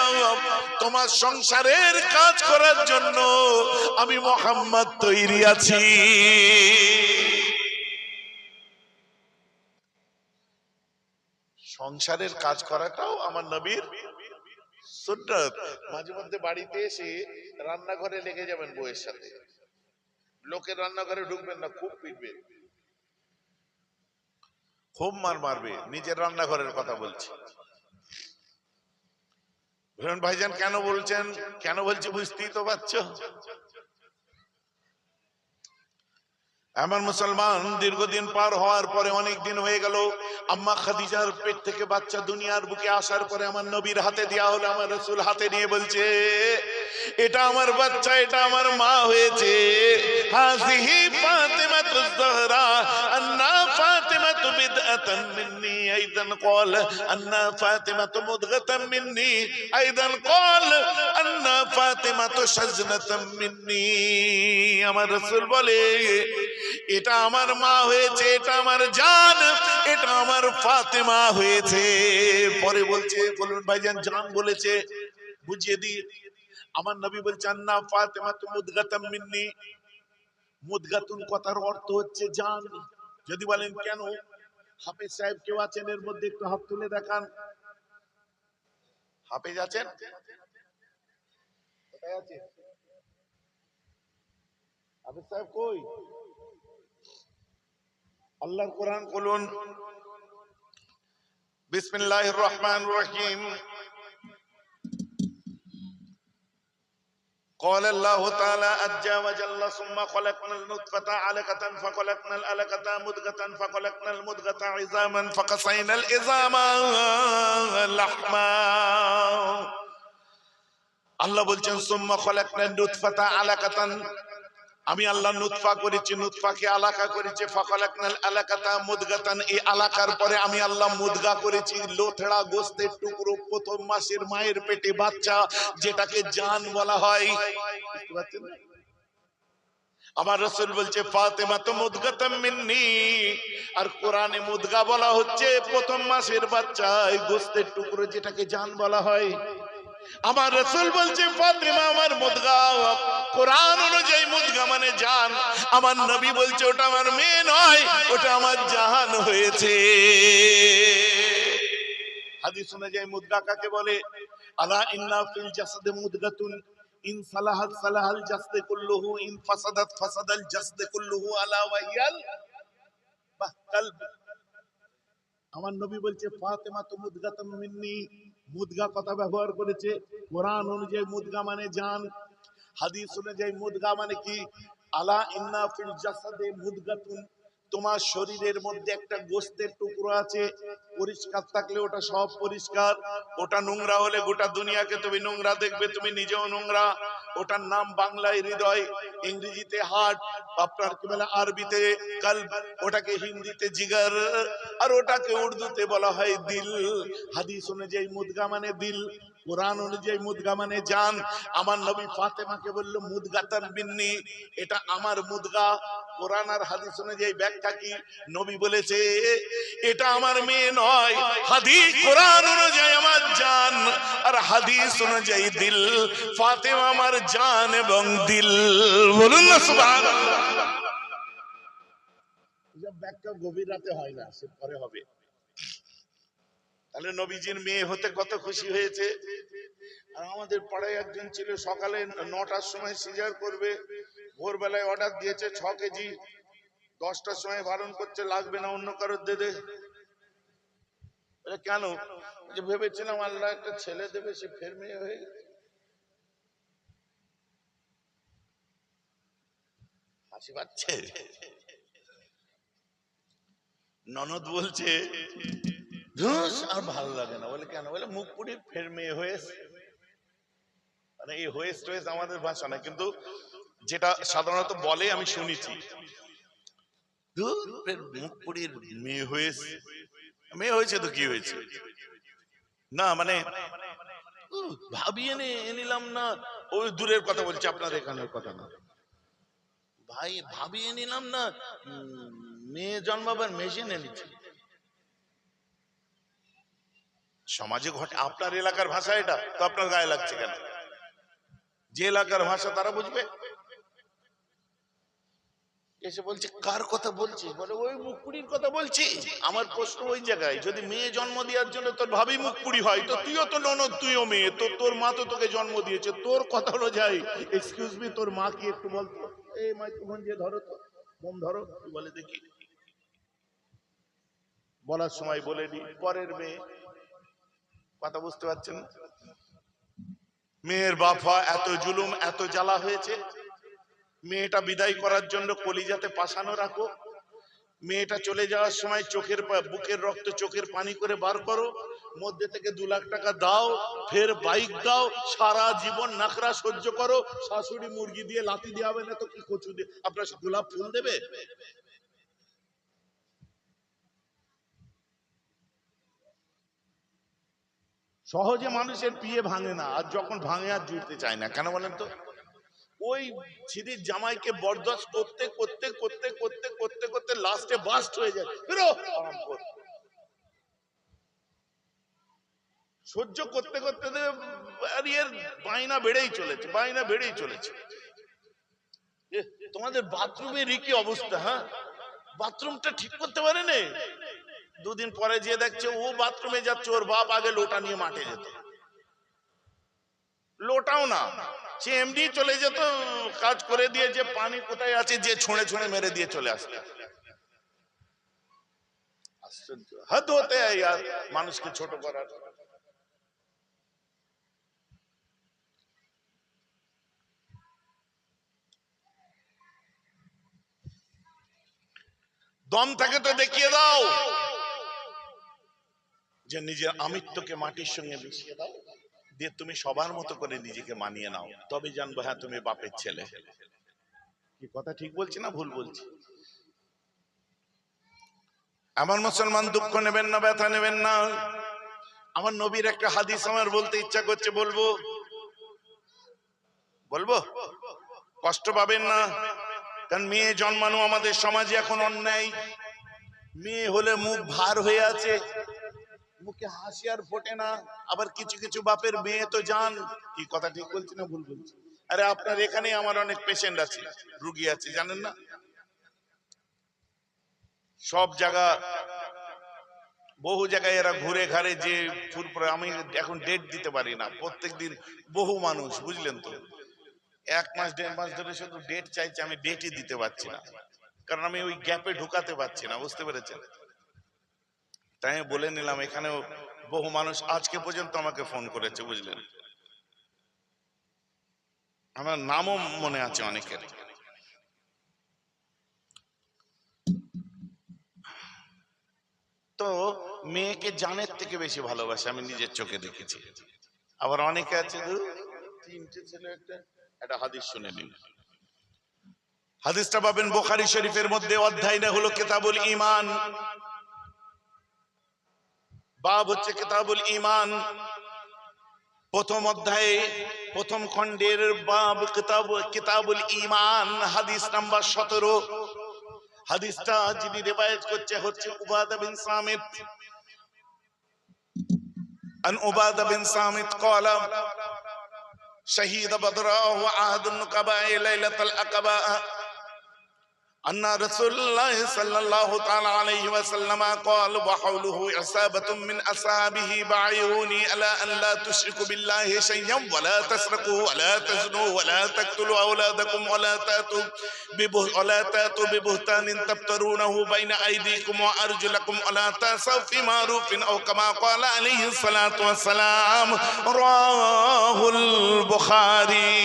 তোমার সংসারের কাজ করার জন্য আমি মুহাম্মদ তৈরি আছি। সংসারের কাজ করাটাও আমার নবীর সুন্নাত। মাঝে মধ্যে বাড়িতে এসে রান্নাঘরে লেগে যাবেন বউয়ের সাথে, লোকের রান্নাঘরে ঢুকবেন না, খুব পিটবে, খুব মার মারবে। নিজের রান্নাঘরের কথা বলছি। বলুন ভাইজান কেন বলছেন? কেন বলছি বুঝতেই তো পারছো। আমার মুসলমান দীর্ঘদিন পার হওয়ার পরে অনেক দিন হয়ে গেল, আম্মা খাদিজার পেট থেকে বাচ্চা দুনিয়ার বুকে আসার পরে আমার নবীর হাতে দেয়া হলো। আমার রাসূল হাতে নিয়ে বলছে এটা আমার বাচ্চা, এটা আমার মা হয়েছে। হাযিহি ফাতিমাতুজ যাহরা আন্না ফাতিমাতু বিদআতান মিন্নি আইদান ক্বাল আন্না ফাতিমাতু মুদগাতান মিন্নি আইদান ক্বাল আন্না ফাতিমাতু শাজনাতান মিন্নি। আমার রাসূল বলে এটা আমার মা হয়েছে, এটা আমার জান, এটা আমার ফাতেমা হয়েছে। পরে বলছে বলুন ভাইজান জান বলেছে, বুঝিয়ে দি। আমার নবী বলছেন আন্না ফাতেমাতু মুদগাতাম মিন্নি, মুদগাতুন কথার অর্থ হচ্ছে জান। যদি বলেন কেন, হাফেজ সাহেব কেউ আছেন এর মধ্যে? একটু হাত তুলে দেখান। হাফেজ আছেন? কোথায় আছে হাফেজ সাহেব? কই? আল্লাহর কোরআন বলুন বিসমিল্লাহির রহমানির রহিম। قال الله تعالى عز وجل ثم خلقنا النطفة علقة فخلقنا العلقة مضغة فخلقنا المضغة عظاما فقصينا العظام لحما। আল্লাহ বলছেন সুম্মা খলাকনা নুতফাতা আলাকাতান, আমি আল্লাহ নুতফা করেছি, নুতফাকে আলাকা করেছি, ফাখালাকনাল আলাকাতা মুদগাতান, এই আলাকার পরে আমি আল্লাহ মুদগা করেছি, লোথড়া গোস্তের টুকরো, প্রথম মাসের মায়ের পেটে বাচ্চা, যেটাকে জান বলা হয়। বুঝতে পারছেন? আমার রাসূল বলছে ফাতেমা তো মুদগাতাম মিন্নি, আর কোরআনে মুদগা বলা হচ্ছে প্রথম মাসের বাচ্চা, এই গোস্তের টুকরো যেটাকে জান বলা হয়। আমার রাসূল বলছে ফাতেমা আমার মুদগা, কোরআন অনুযায়ী মুদগা মানে জান। আমার নবী বলছে ওটা আমার মেয়ে নয়, ওটা আমার জান হয়েছে। হাদিস অনুযায়ী মুদগা কাকে বলে? আলা ইন্না ফিল জাসাদে মুদগাতুন ইন সালাহাত সালাহাল জাসদে কুল্লুহু, ইন ফাসাদাত ফাসাদাল জাসদে কুল্লুহু, আলা ওয়াহিয়াল কলব। আমার নবী বলছে ফাতেমা তো মুদগাতুম মিন্নি, মুদগা কথা ব্যবহার করেছে। কোরআন অনুযায়ী মুদগা মানে জান, হাদিস অনুযায়ী মুদগা মানে কি? আলা ইন্না ফিল জাসাদে মুদগাতুন, তোমার শরীরের মধ্যে একটা গোস্তের টুকরো আছে, পরিষ্কার থাকলে ওটা সব পরিষ্কার, ওটা নোংরা হলে গোটা দুনিয়াকে তুমি নোংরা দেখবে, তুমি নিজেও নোংরা। ওটার নাম বাংলায় হৃদয়, ইংরেজিতে হার্ট, আপনার কি বলে আরবিতে কলব, ওটাকে হিন্দিতে জিগার, আর ওটাকে উর্দুতে বলা হয় দিল। হাদিস অনুযায়ী মুদগা মানে দিল, কোরআন অনুযায়ী মুদগা মানে জান। আমার নবী ফাতেমাকে বলল মুদগাতান বিন্নি, এটা আমার মুদগা। কোরআন আর হাদিস অনুযায়ী ব্যাখ্যা কি? নবী বলেছে এটা আমার মেয়ে নয়, হাদিস কোরআন অনুযায়ী আমার জান, আর হাদিস অনুযায়ী দিল। ফাতেমা আমার জান এবং দিল। বলুন না সুবহানাল্লাহ। এসব ব্যাখ্যা গভীর রাতে হয় না, সে পরে হবে। তাহলে নবীজির মেয়ে হতে কত খুশি হয়েছে। আর আমাদের পাড়ায় একজন ছিল, সকালে 9টার সময় সিজার করবে, ভোরবেলায় অর্ডার দিয়েছে 6 কেজি, 10টার সময় বারণ করছে লাগবে না, অন্য কারোর দে দে। কেন? যে ভেবেছিলাম আল্লাহ একটা ছেলে দেবে, সে ফের মেয়ে হয়ে গেছে। হাসি পাচ্ছে। ননদ বলছে ধুস আর ভালো লাগে না। বলে কেন? বলে মুখ পুড়ি ফের মেয়ে হয়েছে। মানে এই হয়েস টয়েস আমাদের ভাষা না, কিন্তু যেটা সাধারণত বলে আমি শুনেছি, মুখ পুড়ির মেয়ে হয়েছে। মেয়ে হয়েছে তো কি হয়েছে? না মানে ভাবিয়ে নিলাম না, ওই দূরের কথা বলছি, আপনার এখানের কথা না ভাই। ভাবিয়ে নিলাম না, মেয়ে জন্মাবার মেশিন এনেছি। সমাজে ঘটে। আপনার এলাকার ভাষা এটা, তো আপনার গায়ে লাগছে কেন? যে এলাকার ভাষা তারা বুঝবে। এসে বলছে কার কথা বলছিস? বলে ওই মুখপুরির কথা বলছি। আমার প্রশ্ন ওই জায়গায়, যদি মেয়ে জন্ম দেওয়ার জন্য তোর ভাবি মুখপুরি হয়, তো তুইও তো ননদ, তুইও মেয়ে, তো তোর মা তো তোকে জন্ম দিয়েছে, তোর কথা হলো যাই। এক্সকিউজ মি, তোর মা কি একটু বলতো? এই মাইক্রোফোন দিয়ে ধরো তো, বোম ধরো, বলে দেখি। বলার সময় বলেনি, পরের মেয়ে। কথা বুঝতে পারছেন? মেয়ের বাবা এত জুলুম, এত জ্বালা হয়েছে। মেয়েটা বিদায় করার জন্য কলিজাতে পাশানো রাখো। মেয়েটা চলে যাওয়ার সময় চোখের বুকের রক্ত চোখের পানি করে বার করো, মধ্যে থেকে 2 লাখ টাকা দাও, ফের বাইক দাও, সারা জীবন নাকরা সহ্য করো। শাশুড়ি মুরগি দিয়ে লাথি দিয়ে হবে না তো কি কচু দিয়ে আপনার গোলাপ ফুল দেবে? সহজে মানুষের বিয়ে ভাঙে না, আর যখন ভাঙে আর জুড়তে চায় না। কেন বলেন তো? ওই ছিদির জামাইকে বরদাস্ত করতে করতে করতে করতে করতে করতে লাস্টে বাস্ট হয়ে যায়। সহ্য করতে করতে এর বাইনা বেড়েই চলেছে, বাইনা বেড়েই চলেছে। তোমাদের বাথরুমের কি অবস্থা? হ্যাঁ, বাথরুমটা ঠিক করতে পারে না। 2 দিন পরে যে দেখছে ও বাথরুমে যাচ্ছে, ওর বাপ আগে লোটা নিয়ে মাঠে যেত। লোটাও না, সে এমনি চলে যেত, কাজ করে দিয়ে যে পানি কোথায় আছে যে ছুঁড়ে ছুঁড়ে মেরে দিয়ে চলে আসতো। আশ্চর্য, হদ হতে হয় यार মানুষকে ছোট করার। দম থাকে তো দেখিয়ে দাও যে নিজের আমিত্বকে মাটির সঙ্গে মিশিয়ে দাও, দিয়ে তুমি সবার মতো করে নিজেকে মানিয়ে নাও, তবে জানবো হ্যাঁ তুমি বাপের ছেলে। কি কথা ঠিক বলছি না ভুল বলছি? আমার মুসলমান দুঃখ নেবেন না, ব্যথা নেবেন না। আমার নবীর একটা হাদিস আমার বলতে ইচ্ছা করছে, বলবো? বলবো? কষ্ট পাবেন না, কারণ মেয়ে জন্মানো আমাদের সমাজে এখন অন্যায়। মেয়ে হলে মুখ ভার হয়ে আছে, মুখে হাসি আর ফোটে না। আবার কিছু কিছু বাপের মেয়ে তো জান। কি কথা ঠিক বলছি না ভুল বলছি? আরে আপনার এখানে আমার অনেক পেশেন্ট আছে, রুগী আছে, জানেন না? সব জায়গা, বহু জায়গায় এরা ঘুরে ঘাড়ে যে ফুরফুরে। আমি এখন ডেট দিতে পারি না, প্রত্যেকদিন বহু মানুষ, বুঝলেন তো, 1 মাস 1.5 মাস ধরে শুধু ডেট চাইছে, আমি ডেটই দিতে পারছি না, কারণ আমি ওই গ্যাপে ঢুকাতে পারছি না, বুঝতে পেরেছেন? তাই আমি বলে নিলাম, এখানেও বহু মানুষ আজকে পর্যন্ত আমাকে ফোন করেছে, বুঝলেন? আমার নামও মনে আছে অনেকের। তো মেয়েকে জানের থেকে বেশি ভালোবাসে, আমি নিজের চোখে দেখেছি। আবার অনেকে আছে, তিনটে ছেলে একটা হাদিস শুনে নিন। হাদিসটা পাবেন বুখারী শরীফের মধ্যে, অধ্যায়টা হলো কিতাবুল ঈমান, বাব হচ্ছে কিতাবুল ঈমান। প্রথম অধ্যায়ে প্রথম খণ্ডের বাব কিতাবুল ঈমান, হাদিস নাম্বার 17। হাদিসটা যিনি রিওয়ায়াত করছে হচ্ছে উবাদা বিন সামিত। আন উবাদা বিন সামিত قال شهيد بدر وعهد النقباء ليلة العقبة أن رسول الله صلى الله تعالى عليه وسلم قال وحوله عصابة من أصحابه بايعوني على أن لا تشركوا بالله شيئا ولا تسرقوا ولا تزنوا ولا تقتلوا أولادكم ولا تأتوا ببهتان تفترونه بين أيديكم وأرجلكم ولا تعصوا في معروف أو كما قال عليه الصلاة والسلام رواه البخاري।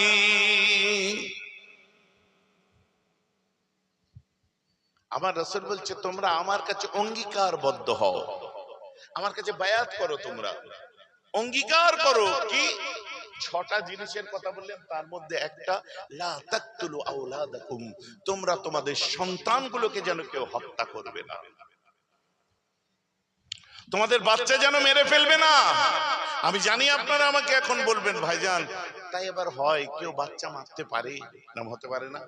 আমার রাসূল বলছে, তোমরা আমার কাছে অঙ্গীকারবদ্ধ হও, আমার কাছে বায়াত করো, তোমরা অঙ্গীকার করো। কি? 6টা জিনিসের কথা বললেন, তার মধ্যে একটা, লা তাকতুলু আওলাদাকুম, তোমরা তোমাদের সন্তানগুলোকে যেন কেউ হত্যা করবে না, তোমাদের বাচ্চা যেন মেরে ফেলবে না। আমি জানি আপনারা আমাকে এখন বলবেন, ভাইজান তাই এবার হয় কেউ বাচ্চা মারতে পারে না, হতে পারে না?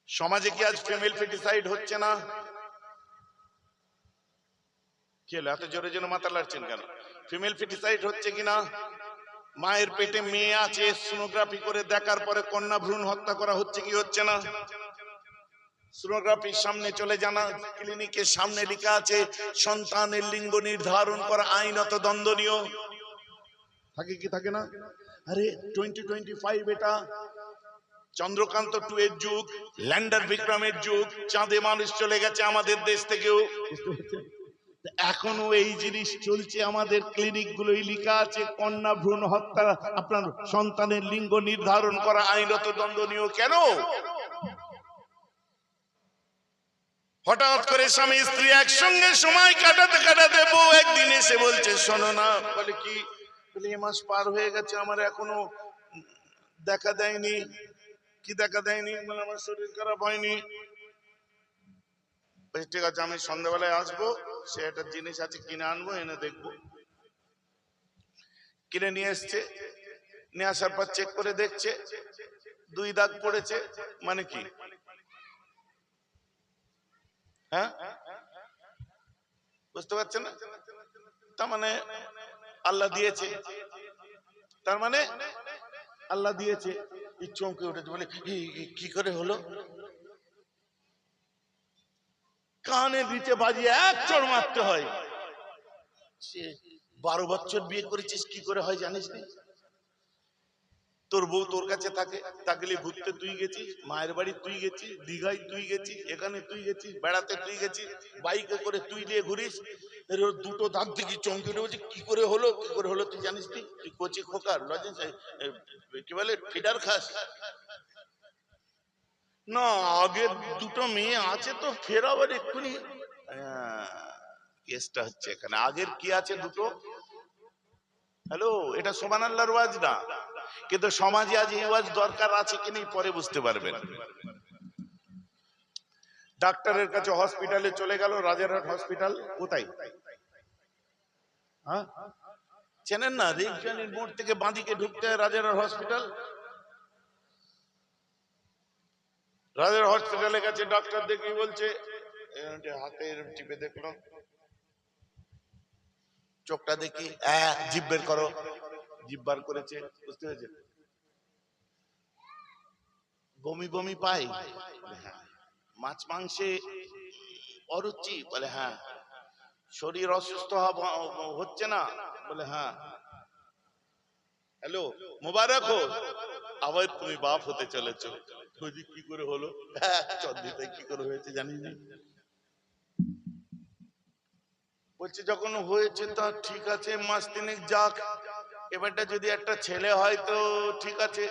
সমাজে কি আজ ফিমেল ফিটিসাইড হচ্ছে না? কি হলো, এত জোরে জোরে মাথা লাড়ছেন কেন? ফিমেল ফিটিসাইড হচ্ছে কিনা? মায়ের পেটে মেয়ে আছে, সোনোগ্রাফি করে দেখার পরে কন্যা ভ্রূণ হত্যা করা হচ্ছে কি হচ্ছে না? সোনোগ্রাফির সামনে চলে জানা, ক্লিনিকের সামনে লেখা আছে সন্তানের লিঙ্গ নির্ধারণ করা আইনত দণ্ডনীয়। থাকে কি থাকে না? আরে 2025 এটা চন্দ্রকান্ত 2 এর যুগ, ল্যান্ডার বিক্রমের যুগ, চাঁদে মানুষ চলে গেছে আমাদের দেশ থেকেও। এখনো এই জিনিস চলছে, আমাদের ক্লিনিক গুলোই লেখা আছে কন্যা ভ্রূণ হত্যা, আপনার সন্তানের লিঙ্গ নির্ধারণ করা আইনত দণ্ডনীয়। কেন? হঠাৎ করে স্বামী স্ত্রী একসঙ্গে সময় কাটাতে কাটাতে বউ একদিন এসে বলছে, শোনো না। বলে কি? বলে 1 মাস পার হয়ে গেছে, আমার এখনো দেখা দেয়নি। কি দেখা দেয়নি? বলে আমার শরীর খারাপ হয়নি। ঠিক আছে, আমি সন্ধ্যাবেলায় আসবো, সে একটা জিনিস আছে কিনে আনবো, এনে দেখবো। কিনে নিয়ে এসছে, নিয়ে আসার পর চেক করে দেখছে 2 দাগ পড়েছে। মানে কি? হ্যাঁ, বুঝতে পারছেন না? তার মানে আল্লাহ দিয়েছে, তার মানে আল্লাহ দিয়েছে। চমকে উঠেছে, বলে কি করে হলো? কানের নিচে বাজিয়ে 1 চড় মারতে হয়। 12 বছর বিয়ে করেছিস, কি করে হয় জানিস না? তোর বউ তোর কাছে থাকে, থাকলে ঘুরতে তুই গেছিস, মায়ের বাড়ি তুই গেছিস, দীঘায় তুই গেছিস, এখানে তুই গেছিস, বেড়াতে তুই গেছিস, বাইকে করে তুই নিয়ে ঘুরিস। 2টো দাগ দেখি চমকে উঠে বলছি, কি করে হলো? কি করে হলো তুই জানিস নি? তুই কচি খোকার লজেন্স কি বলে ফিডার খাস না? আগের 2টো মেয়ে আছে তো, ফের আবার এক্ষুনি কেসটা হচ্ছে এখানে। আগের কি আছে 2টো? হ্যালো, এটা সুবহানাল্লাহর ওয়াজ না। কিন্তু সমাজে আজ এই ওয়াজ দরকার আছে কি নেই পরে বুঝতে পারবেন। ডাক্তারের কাছে হসপিটালে চলে গেল, রাজারহাট হসপিটাল কোথায় হ্যাঁ চেনেন না? রেলজনের মোড় থেকে বাঁদিকে ঢুকতে হয় রাজারহাট হসপিটাল। রাজার হসপিটালে গেছে, ডাক্তার দেখি বলছে, হাতে টিপে দেখলো, চোখটা দেখি জিভ বের করো, জিভ বার করেছে, বুঝতে পেরেছে? বমি বমি পাই, হ্যাঁ। মাছ মাংসে অরুচি, বলে হ্যাঁ। শরীর অসুস্থ হচ্ছে না, বলে হ্যাঁ। হ্যালো মোবারক হো, আবার তুমি বাপ হতে চলেছো। কি করে হলো? চন্দ্রিতে কি করে হয়েছে জানি না। বলছে যখন হয়েছে তা ঠিক আছে, মাস তিনেক যাক, এবারটা যদি একটা ছেলে হয় তো ঠিক আছে।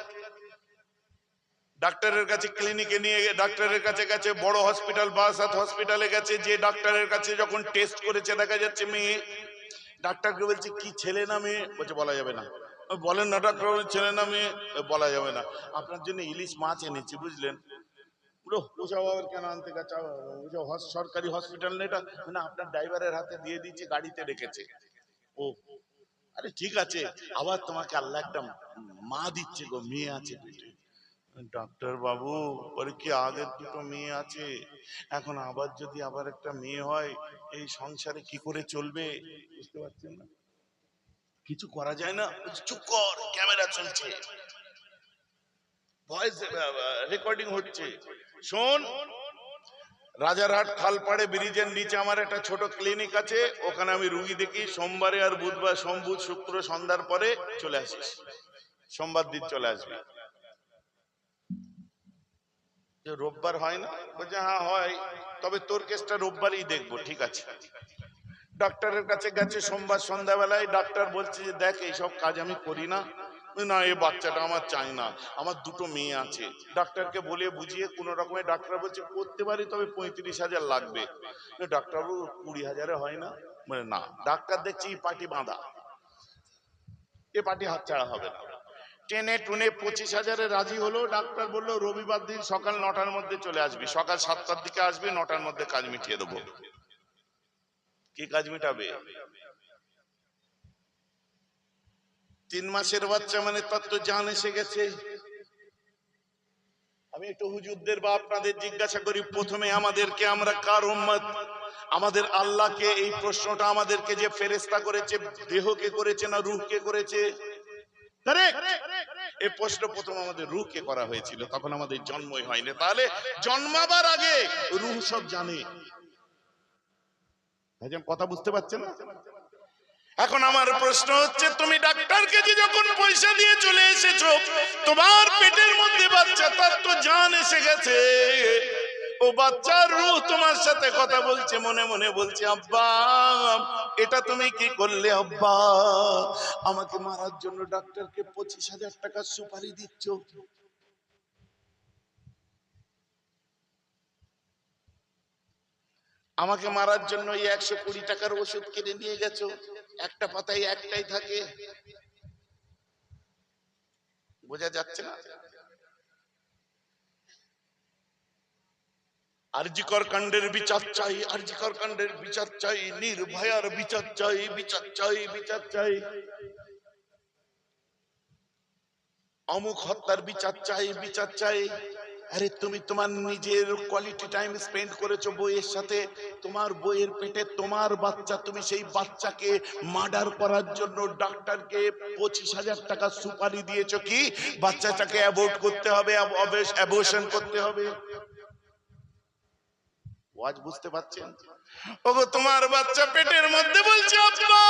ডাক্তারের কাছে, ক্লিনিকে নিয়ে ডাক্তারের কাছে গেছে, বড় হসপিটাল বারাসাত হসপিটালে গেছে, যে ডাক্তারের কাছে যখন টেস্ট করেছে দেখা যাচ্ছে মেয়ে। ডাক্তারকে বলছে কি ছেলে না মেয়ে? বলছে বলা যাবে না। বলেন না ডাক্তার, ছেলে না মেয়ে? বলা যাবে না। আপনার জন্য ইলিশ মাছ এনেছি, বুঝলেন? কেন আনতে গেছে? সরকারি হসপিটাল না এটা? না, আপনার ড্রাইভারের হাতে দিয়ে দিয়েছি, গাড়িতে রেখেছে। ও আরে ঠিক আছে, আবার তোমাকে আল্লাহ একটা মা দিচ্ছে গো, মেয়ে আছে পেটে। ডাক্তার বাবু বলে কি আগের দুটো মেয়ে আছে, এখন আবার যদি আবার একটা মেয়ে হয় এই সংসারে কি করে চলবে? বুঝতে পারছেন না? কিছু করা যায় না। চুপ কর, ক্যামেরা চলছে, ভয়েস রেকর্ডিং হচ্ছে, শোন। রাজারহাট খালপাড়ে ব্রিজের নিচে আমার একটা ছোট ক্লিনিক আছে, ওখানে আমি রুগী দেখি সোমবারে আর বুধবার, সোম বুধ শুক্র সন্ধ্যার পরে চলে আসিস, সোমবার দিন চলে আসবি। রোববার হয় না? বলছে হ্যাঁ হয়, তবে তোর কেসটা রোববারই দেখবো। ঠিক আছে। ডাক্তারের কাছে গেছে সোমবার সন্ধ্যাবেলায়, ডাক্তার বলছে যে দেখ এইসব কাজ আমি করি না, না এই বাচ্চাটা আমার চাই না, আমার দুটো মেয়ে আছে। ডাক্তারকে বলে বুঝিয়ে কোন রকমের ডাক্তার বলছে করতে পারি, তবে 35,000 লাগবে। ডাক্তারবাবু 20,000-এ হয় না? মানে না। ডাক্তার দেখছি পার্টি বাঁধা, এ পার্টি হাতছাড়া হবে না। টেনে টুনে 25,000-এ রাজি হলো। ডাক্তার বললো রবিবার দিন সকাল 9টার মধ্যে চলে আসবি, সকাল 7টার দিকে আসবি, 9টার মধ্যে কাজ মিটিয়ে দেবো। কি কাজ মিটাবে? 3 মাসের বাচ্চা, মানে তার তো জান এসে গেছে। আমি একটু হুজুরদের বা আপনাদের জিজ্ঞাসা করি, প্রথমে আমাদেরকে, আমরা কার উম্মত? আমাদের আল্লাহকে এই প্রশ্নটা আমাদেরকে যে ফেরেশতা করেছে, দেহকে করেছে না রূহকে করেছে? কারেক্ট। এই প্রশ্ন প্রথম আমাদের রূহকে করা হয়েছিল, তখন আমাদের জন্মই হয়নি। তাহলে জন্মাবার আগে রূহ সব জানে। ভাইজান কথা বুঝতে পারছেন না? এখন আমার প্রশ্ন হচ্ছে, তুমি ডাক্তারকে যে যখন পয়সা দিয়ে চলে এসেছো, তোমার পেটের মধ্যে বাচ্চা, তার তো জান এসে গেছে, ও বাচ্চার রূহ তোমার সাথে কথা বলছে, মনে মনে বলছে আব্বা এটা তুমি কি করলে আব্বা? আমাকে মারার জন্য ডাক্তারকে 25,000 টাকা সুপারি দিচ্ছ। আমাকে মারার জন্য এই 120 টাকার ওষুধ কিনে নিয়ে গেছো, একটা পাতায় একটাই থাকে। বোঝা যাচ্ছে না? আরজিকর কাণ্ডের বিচার চাই, আরজিকর কাণ্ডের বিচার চাই, নির্ভয়ার বিচার চাই, বিচার চাই, বিচার চাই, অমুক হত্যার বিচার চাই, বিচার চাই। আরে তুমি তোমার নিজের কোয়ালিটি টাইম স্পেন্ড করেছো বইয়ের সাথে, তোমার বইয়ের পেটে তোমার বাচ্চা, তুমি সেই বাচ্চাকে মার্ডার করার জন্য ডাক্তারকে 25,000 টাকা সুপারি দিয়েছো কি বাচ্চাটাকে অ্যাবর্ট করতে হবে, অ্যাবর্শন করতে হবে। ওয়াজ বুঝতে পারছেন? ওগো তোমার বাচ্চা পেটের মধ্যে বলছে আব্বা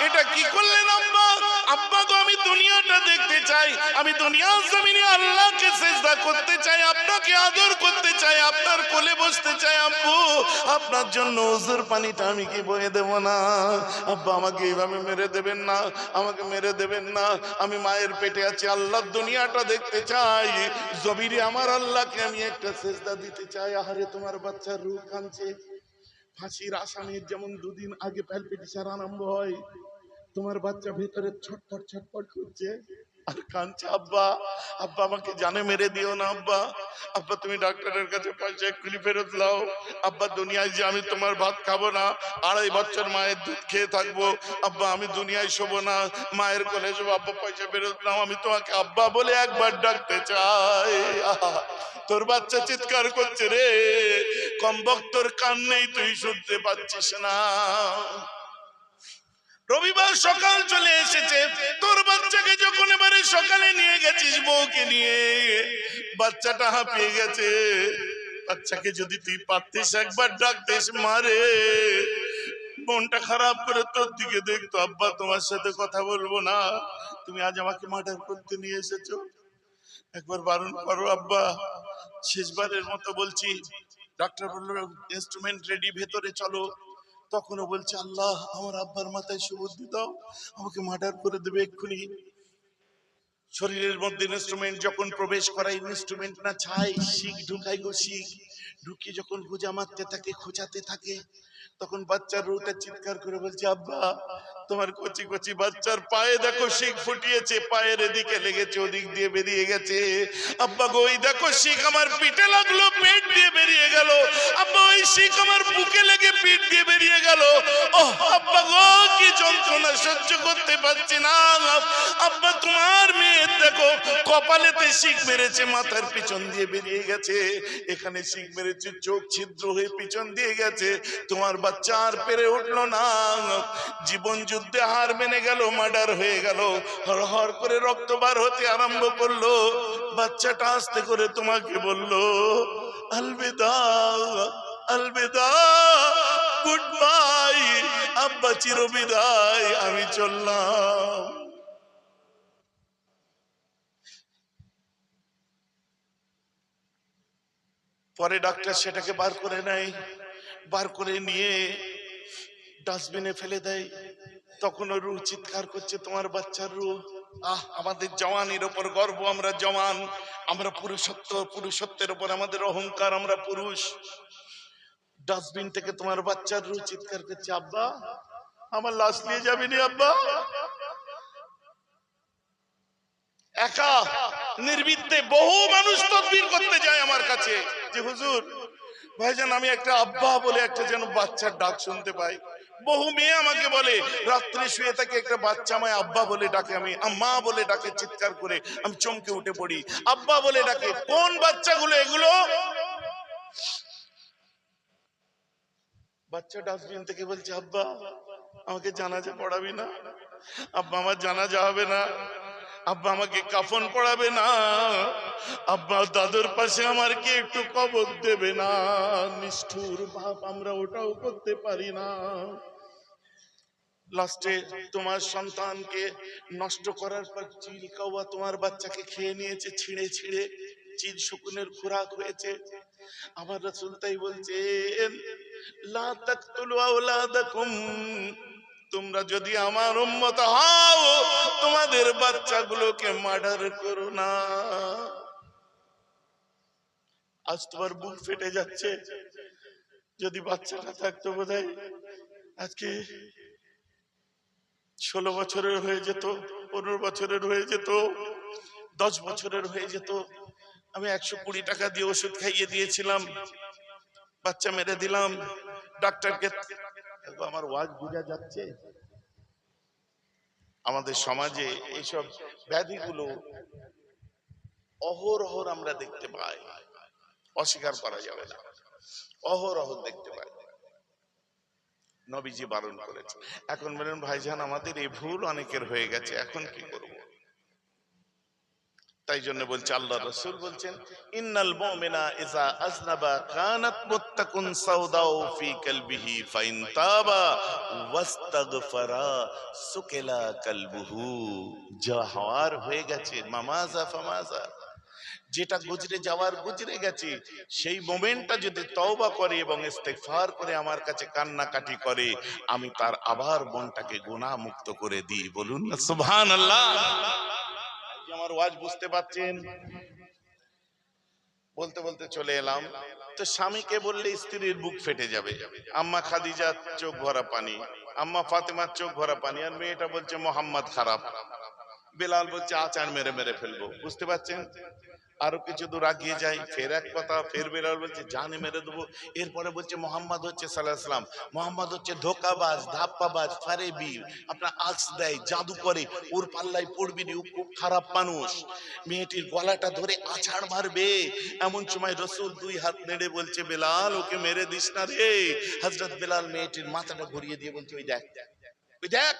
এটা কি করলেন আব্বা? আব্বা গো আমি দুনিয়াটা দেখতে চাই, আমি দুনিয়ার জমিনে আল্লাহকে সিজদা করতে চাই, আপনাকে আদর করতে চাই, আপনার কোলে বসতে চাই। আব্বু আপনার জন্য ওজুর পানিটা আমি কি বয়ে দেব না? আব্বা আমাকে এইভাবে মেরে দেবেন না, আমাকে মেরে দেবেন না, আমি মায়ের পেটে আছি, আল্লাহর দুনিয়াটা দেখতে চাই, জমিনে আমার আল্লাহকে আমি একটা সিজদা দিতে চাই। আহারে তোমার বাচ্চার রূহ কাঁদছে। ফাঁসির আসামির যেমন 2 দিন আগে প্যালপিটেশন আরম্ভ হয়, তোমার বাচ্চা ভেতরে ছটফট ছটফট করছে। আর কাঁদছে, আব্বা আব্বা আমাকে জানে মেরে দিও না আব্বা, আব্বা তুমি ডাক্তারের কাছে পয়সা এক্ষুনি ফেরত লাও, আব্বা দুনিয়ায় যে আমি তোমার ভাত খাবো না, 2.5 বছর মায়ের দুধ খেয়ে থাকবো, আব্বা আমি দুনিয়ায় শোবো না, মায়ের কোলে শোবো, আব্বা পয়সা ফেরত নাও, আমি তোমাকে আব্বা বলে একবার ডাকতে চাই। আহা, তোর বাচ্চা চিৎকার করছে রে, কমবক্ত তোর কান নেই, তুই শুনতে পাচ্ছিস না। রবিবার সকাল চলে এসেছে, তোর বাচ্চাকে যখন এবারে সকালে নিয়ে গেছিস বউকে নিয়ে, বাচ্চাটা হাঁপিয়ে গেছে, বাচ্চাকে যদি তুই পারতিস একবার ডাকতিস মারে, মনটা খারাপ করে তোর দিকে দেখতো, আব্বা তোমার সাথে কথা বলবো না, তুমি আজ আমাকে মার্ডার করতে নিয়ে এসেছো, একবার বারণ করো আব্বা, শেষবারের মতো বলছি। ডাক্তার বললো ইনস্ট্রুমেন্ট রেডি, ভেতরে চলো। তখনও বলছে আল্লাহ আমার আব্বার মাথায় সুবুদ্ধি দাও, আমাকে মার্ডার করে দেবে এক্ষুনি। শরীরের মধ্যে ইনস্ট্রুমেন্ট যখন প্রবেশ করাই, ইনস্ট্রুমেন্ট না ছাই, শিখ ঢুকাই গো শিখ, ঢুকিয়ে যখন গুজা মারতে থাকে, খোঁচাতে থাকে, তখন বাচ্চার রুটা চিৎকার করে বলছে আব্বা তোমার কচি কচি বাচ্চার পায়ে দেখো শিখ ফুটিয়েছে, পায়ের এদিকে লেগেছে, ওদিক দিয়ে বেরিয়ে গেছে, আব্বা গো ওই দেখো শিখ আমার পিঠে লাগলো, পেট দিয়ে বেরিয়ে গেল, আব্বা ওই শিখ আমার বুকে লেগে পিঠ দিয়ে বেরিয়ে গেল, ও আব্বা গো কি যন্ত্রণা সহ্য করতে পারছি না, আব্বা তোমার মেয়ের দেখো কপালেতে শিখ মেরেছে, মাথার পিছন দিয়ে বেরিয়ে গেছে, এখানে শিখ মেরেছে, চোখ ছিদ্র হয়ে পিছন দিয়ে গেছে, তোমার বাচ্চা আর পেরে উঠলো না, জীবন যুদ্ধে হার মেনে গেল, মার্ডার হয়ে গেল, হর করে রক্ত বার হতে আরম্ভ করলো, বাচ্চাটা আস্তে করে তোমাকে বললো আলবিদা আলবিদা, গুড বাই আব্বা, চিরবিদায়, আমি চললাম। পরে ডাক্তার সেটাকে বার করে নেয়, বার করে নিয়ে ডাস্টবিনে ফেলে দেয়, তখন ওর রূহ চিৎকার করছে, তোমার বাচ্চার রূহ, আহ আমাদের জওয়ানির উপর গর্ব, আমরা জওয়ান, আমরা পুরুষত্বের উপর আমাদের অহংকার, আমরা পুরুষ। ডাস্টবিন থেকে তোমার বাচ্চার রূহ চিৎকার করছে আব্বা আমার লাশ নিয়ে যাবিনি আব্বা। একা নির্বিদ্যে বহু মানুষ তদবির করতে যায় আমার কাছে, যে হুজুর ভাইজান আমি একটা আব্বা বলে একটা যেন বাচ্চার ডাক শুনতে পাই। বহু মেয়ে আমাকে বলে রাত্রে শুয়ে থাকে একটা বাচ্চা আমায় আব্বা বলে ডাকে, আমি আম্মা বলে ডাকে, চিৎকার করে আমি চমকে উঠে পড়ি, আব্বা বলে ডাকে। কোন বাচ্চাগুলো এগুলো? বাচ্চা ডাস্টবিন থেকে বলছে আব্বা আমাকে জানাজা পড়াবি না, আব্বা আমার জানাজা হবে না, আব্বা আমাকে কাফন পড়াবে না, আব্বা দাদুর পাশে আমার কি একটু কবর দেবে না। নিষ্ঠুর বাপ, আমরা ওটাও করতে পারি না। লাস্টে তোমার সন্তানকে নষ্ট করার পর চিল কাওয়া তোমার বাচ্চাকে খেয়ে নিয়েছে, ছিঁড়ে ছিঁড়ে চিল শকুনের খোরাক হয়েছে। আমার রাসূল তাই বলছেন লা তাকতুলু আওলাদাকুম, তোমরা যদি আমার উম্মত হও তোমাদের বাচ্চাগুলোকে মার্ডার করো না। আজ তোমার বুক ফেটে যাচ্ছে, যদি বাচ্চাটা থাকতো বোধহয় আজকে 16 বছরের হয়ে যেত, 15 বছরের হয়ে যেত, 10 বছরের হয়ে যেত। আমি 120 টাকা দিয়ে ওষুধ খাইয়ে দিয়েছিলাম, বাচ্চা মেরে দিলাম। ডাক্তারকে আমার ওয়াজ বোঝা যাচ্ছে। আমাদের সমাজে এইসব ব্যাধিগুলো অহরহ আমরা দেখতে পাই, অস্বীকার করা যাবে না, অহরহ দেখতে পাই। নবীজি বারণ করেছে। এখন বলেন ভাইজান আমাদের এই ভুল অনেকের হয়ে গেছে, এখন কি করব? তাই জন্য বলছে আল্লাহ রাসূল বলছেন ইন্নাল মুমিনা ইযা আযনাবা কানাত মুত্তাকুন সাউদাউ ফি কলবিহি ফাইন তাবা ওয়াস্তাগফারা সুকিলা কলবুহু। যা হওয়ার হয়ে গেছে, মামাজা ফামাজা, যেটা গুজরে যাওয়ার গুজরে গেছে, সেই মোমেন্টটা যদি তওবা করে এবং ইস্তেগফার করে আমার কাছে কান্নাকাটি করে, আমি তার আবার মনটাকে গুনাহ মুক্ত করে দিই। বলুন না সুবহানাল্লাহ। আমার ওয়াজ বুঝতে পারছেন? বলতে বলতে চলে এলাম। তো স্বামীকে বললে স্ত্রীর বুক ফেটে যাবে। আম্মা খাদিজার চোখ ভরা পানি, আম্মা ফাতেমার চোখ ভরা পানি, আর মেয়েটা বলছে মোহাম্মদ খারাপ। বেলাল বলছে আচার মেরে মেরে ফেলবো। বুঝতে পারছেন? আরো কিছু দূর আগিয়ে যাই, ফের এক কথা, ফের বেলাল বলছে জানে মেরে দেবো। এরপরে বলছে মোহাম্মদ হচ্ছে সাল্লাল্লাহু আলাইহি ওয়াসাল্লাম, মোহাম্মদ হচ্ছে ধোকাবাজ, ধাপ্পাবাজ, ফারেবি, আপনার আক্স দেয়, জাদু করে, ওর পাল্লায় পড়বি নি, ও খুব খারাপ মানুষ। মেয়েটির গলাটা ধরে আছাড় মারবে। এমন সময় রসুল দুই হাত নেড়ে বলছে বেলাল ওকে মেরে দিস না রে। হযরত বেলাল মেয়েটির মাথাটা ঘুরিয়ে দিয়ে বলছে ওই দেখ, ওই দেখ।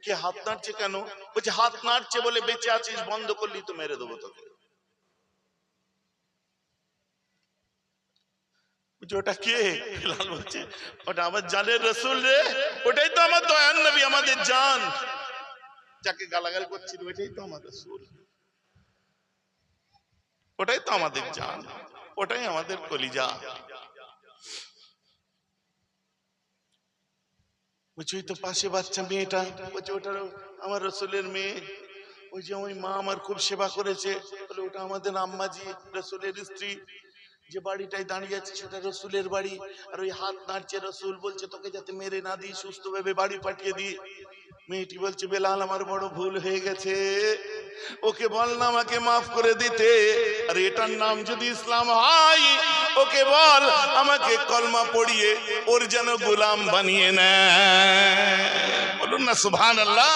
কে হাত নাড়ছে কেন? বলছে হাত নাড়ছে বলে বেঁচে আছিস, বন্ধ করলি তো মেরে দেবো তোকে। ওটা কে? বেলাল বলছে ওটা আমার জানের রসুল রে, ওটাই তো আমার দয়ার নবী, আমাদের জান। যাকে গালাগাল করছিল ওটাই তো আমার রসুল, ওটাই তো আমাদের জান, ওটাই আমাদের কলিজা। বলছে ওই তো পাশে বাচ্চা মেয়েটা, বলছে ওটা আমার রসুলের মেয়ে। ওই যে ওই মা আমার খুব সেবা করেছে, বলে ওটা আমাদের আম্মাজি রসুলের স্ত্রী। যে বাড়িটায় দাঁড়িয়ে আছে সেটা রসুলের বাড়ি। আর ওই হাত নাড়ছে রসুল বলছে তোকে যাতে মেরে না দিই, সুস্থ ভাবে বাড়ি পাঠিয়ে দিই। মেয়েটি বলছে বেলাল আমার বড় ভুল হয়ে গেছে, ওকে বল না আমাকে মাফ করে দিতে। আর এটার নাম যদি ইসলাম হয়, ওকে বল আমাকে কলমা পড়িয়ে ওর যেন গোলাম বানিয়ে নেয়। বলুন না সুবহানাল্লাহ।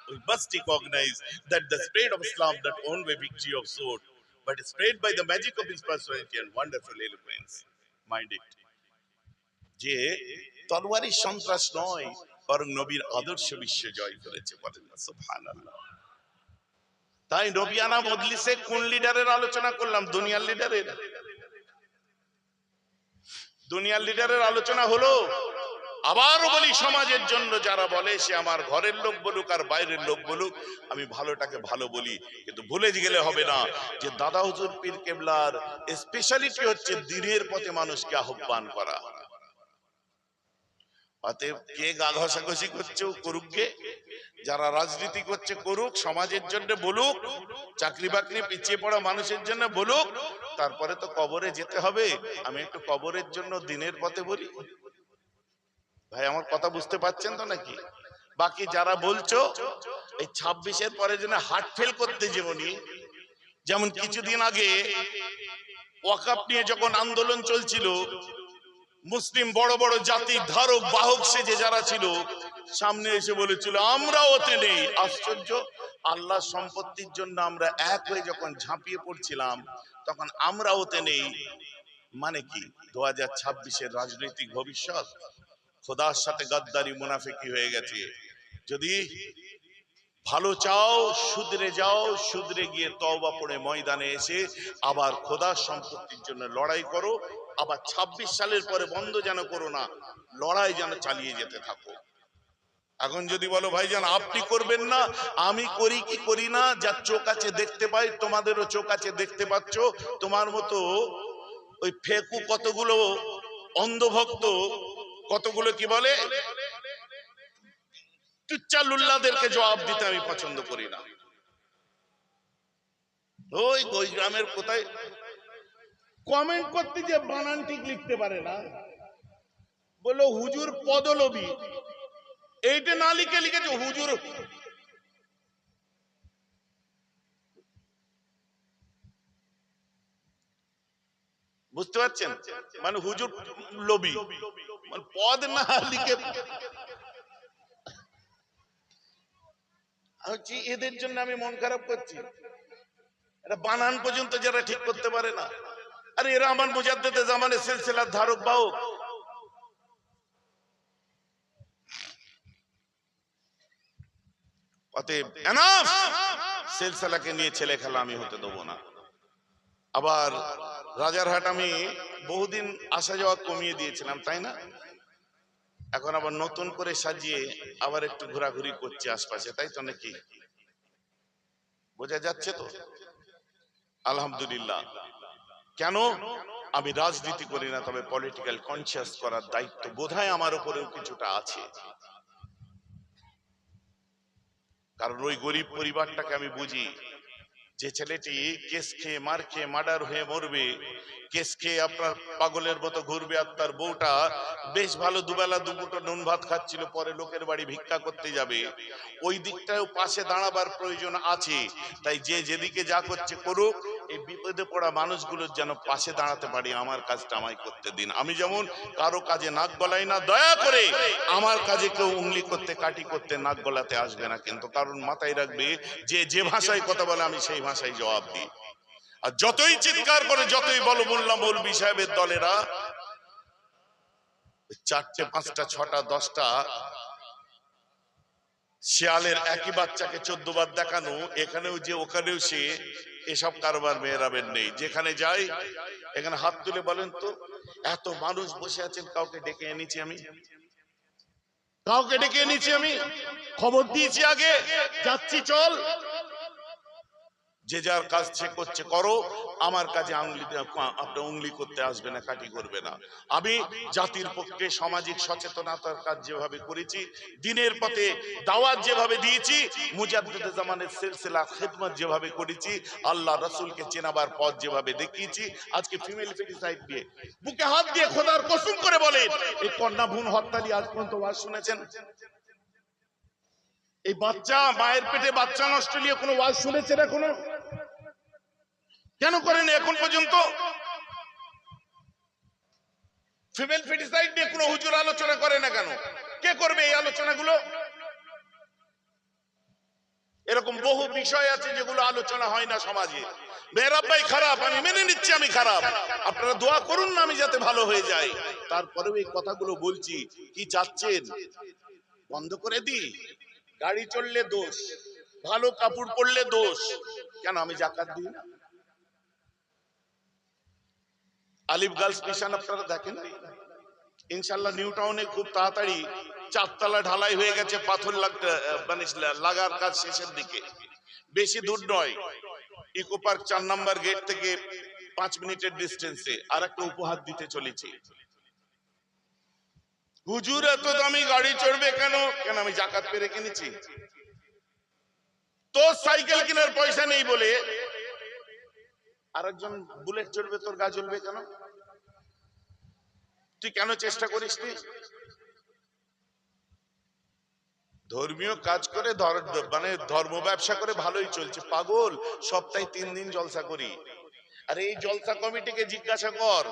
We must recognize that the spread of Islam not only by victory of sword, but spread by the magic of his personality and wonderful eloquence. Mind it. যে তরবারির সন্ত্রাস নয়, বরং নবীর আদর্শ বিশ্ব জয় করেছে। বলেন না সুবহানাল্লাহ। তাই নবিয়ানা মজলিসে কোন লিডারের আলোচনা করলাম? দুনিয়ার লিডারের। দুনিয়ার লিডারের আলোচনা হলো। আবারও বলি, সমাজের জন্য যারা বলে সে আমার ঘরের লোক বলুক আর বাইরের লোক বলুক, আমি ভালোটাকে ভালো বলি। কিন্তু ভুলে গেলে হবে না যে দাদা হুজুর পীর কেবলার স্পেশালিটি হচ্ছে দিনের পথে মানুষকে আহ্বান করা। অতএব কে গা ঘষাঘষি করছে ও করুক গে, যারা রাজনীতি করছে করুক, সমাজের জন্য বলুক, চাকরি বাকরি পিছিয়ে পড়া মানুষের জন্য বলুক। তারপরে তো কবরে যেতে হবে। আমি একটু কবরের জন্য দিনের পথে বলি। ভাই আমার কথা বুঝতে পারছেন তো নাকি? বাকি যারা বলছো এই 26-এর পরে যেন হার্ট ফেল করতে যেমনি, যেমন কিছুদিন আগে ওয়াকফ নিয়ে যখন আন্দোলন চলছিল, মুসলিম বড় বড় জাতির ধারক বাহক সেজে যারা ছিল সামনে এসে বলেছিল আমরা ওতে নেই। আশ্চর্য, আল্লাহ সম্পত্তির জন্য আমরা এক হয়ে যখন ঝাঁপিয়ে পড়ছিলাম তখন আমরা ওতে নেই। মানে কি 2026-এর রাজনৈতিক ভবিষ্যৎ খোদার সাথে গাদ্দারি মুনাফিকি হয়ে গেছে। যদি ভালো চাও শুধরে যাও, শুধরে গিয়ে তওবা পড়ে ময়দানে এসে আবার খোদার সম্পত্তির জন্য লড়াই করো। আবার 26 সালের পরে বন্ধ যেন করো না, লড়াই যেন চালিয়ে যেতে থাকো। এখন যদি বলো ভাইজান আপনি করবেন না, আমি করি কি করি না, যার চোখ আছে দেখতে পাই, তোমাদেরও চোখ আছে দেখতে পাচ্ছ। তোমার মতো ওই ফেকু কতগুলো অন্ধভক্ত, কতগুলো কি বলে টুচ্চালুল্লাদেরকে জবাব দিতে আমি পছন্দ করি না। ওই গ্রামের কোথায় কমেন্ট করতে যে বানান ঠিক লিখতে পারে না, বললো হুজুর পদলোভী, এইটা না লিখে লিখেছে হুজুর। বুঝতে পারছেন? মানে হুজুর লোভী, মানে পদ না লিখে। এদের জন্য আমি মন খারাপ করছি। এটা বানান পর্যন্ত যারা ঠিক করতে পারে না, আরে এরা আমার মুজাদ্দেদে জামানের সিলসিলার ধারক বাহক। অতএব এনাফ, সিলসিলাকে নিয়ে ছেলে খেলা আমি হতে দেবো না। আবার রাজারহাট আমি বহুদিন আসা যাওয়া কমিয়ে দিয়েছিলাম, তাই না? এখন আবার নতুন করে সাজিয়ে আবার একটু ঘোরাঘুরি করছে আশপাশে, তাই তো নাকি? বোঝা যাচ্ছে তো? আলহামদুলিল্লাহ। কেন? আমি রাজনীতি করি না, তবে পলিটিক্যাল কনসিয়াস করার দায়িত্ব বোধহয় আমার উপরেও কিছুটা আছে। কারণ ওই গরিব পরিবারটাকে আমি বুঝি। যে ছেলেটি কেস খেয়ে মার খেয়ে মার্ডার হয়ে মরবে, কেস খেয়ে আপনার পাগলের মতো ঘুরবে, আর তার বউটা বেশ ভালো দুবেলা দুপুরটা নুন ভাত খাচ্ছিল, পরে লোকের বাড়ি ভিক্ষা করতে যাবে, ওই দিকটাও পাশে দাঁড়াবার প্রয়োজন আছে। তাই যে যেদিকে যা করছে করুক, এই বিপদে পড়া মানুষগুলোর যেন পাশে দাঁড়াতে পারি। আমার কাজটা আমায় করতে দিন। আমি যেমন কারো কাজে নাক গলাই না, দয়া করে আমার কাজে কেউ উংলি করতে কাটি করতে নাক গলাতে আসবে না। কিন্তু কারণ মাথায় রাখবে, যে যে ভাষায় কথা বলে আমি সেই ভাষায় জবাব দিই। আর যতই চিৎকার করে যতই বলো বললাম মৌলবি সাহেবের দলেরা, 4টে 5টা 6টা 10টা শিয়ালের একই বাচ্চাকে 14 বার দেখানো, এখানেও যে ওখানেও সে, এসব কারবার মেয়েরাবের নেই। যেখানে যাই এখানে হাত তুলে বলেন তো, এত মানুষ বসে আছেন, কাউকে ডেকে এনেছি আমি? কাউকে ডেকে এনেছি আমি? খবর দিয়েছি আগে যাচ্ছি চল? যে যার কাজ সে করছে করো, আমার কাজে আপনার উংলি করতে আসবে না, কাটি করবে না। আমি জাতির পক্ষে সামাজিক সচেতনতার কাজ যেভাবে করেছি, দিনের পথে দাওয়াত যেভাবে দিয়েছি, মুজাদ্দিদে জামানের সিলসিলা খিদমত যেভাবে করেছি, আল্লাহ রাসূলকে চেনাবার পথ যেভাবে দেখিয়েছি, আজকে ফিমেল ফেটিসাইড দিয়ে বুকে হাত দিয়ে খোদার কসম করে বলেন, এই কন্যা ভ্রূণ হত্যালি আজ পর্যন্ত ওয়াজ শুনেছেন? এই বাচ্চা মায়ের পেটে বাচ্চা নষ্ট নিয়ে কোনো ওয়াজ শুনেছেন এখনো? কেন করেন এখন পর্যন্ত? ফিমেল ফেটিসাইড নিয়ে কোনো হুজুর আলোচনা করে না কেন? কে করবে এই আলোচনাগুলো? এরকম বহু বিষয় আছে যেগুলো আলোচনা হয় না সমাজে। মেহরাব ভাই খারাপ, আমি মেনে নিচ্ছি আমি খারাপ, আপনারা দোয়া করুন না আমি যাতে ভালো হয়ে যাই। তারপরেও এই কথাগুলো বলছি। কি চাচ্ছেন? বন্ধ করে দি? গাড়ি চললে দোষ, ভালো কাপড় পরলে দোষ, কেন আমি যাকাত দিই না? আলিফ গার্লস মিশন আপনারা দেখেন, ইনশাল্লাহ নিউ টাউনে খুব তাড়াতাড়ি 4 তলা ঢালাই হয়ে গেছে, পাথর লাগার কাজ শেষের দিকে, বেশি দূর নয়। ইকো পার্ক 4 নম্বর গেট থেকে 5 মিনিটের ডিস্টেন্সে আর একটা উপহার দিতে চলেছি। হুজুর এত দামি গাড়ি চড়বে কেন? কেন আমি যাকাত পেরে কিনেছি? তোর সাইকেল কেনার পয়সা নেই বলে আরেকজন বুলেট চড়বে, তোর গা জ্বলবে কেন? তুই কেন চেষ্টা করিস? তুই ধর্মীয় কাজ করে ধর্ম ব্যবসা করে ভালোই চলছে। পাগল, সপ্তাহে 3 দিন জলসা করি। আর এই জলসা কমিটিকে জিজ্ঞাসা কর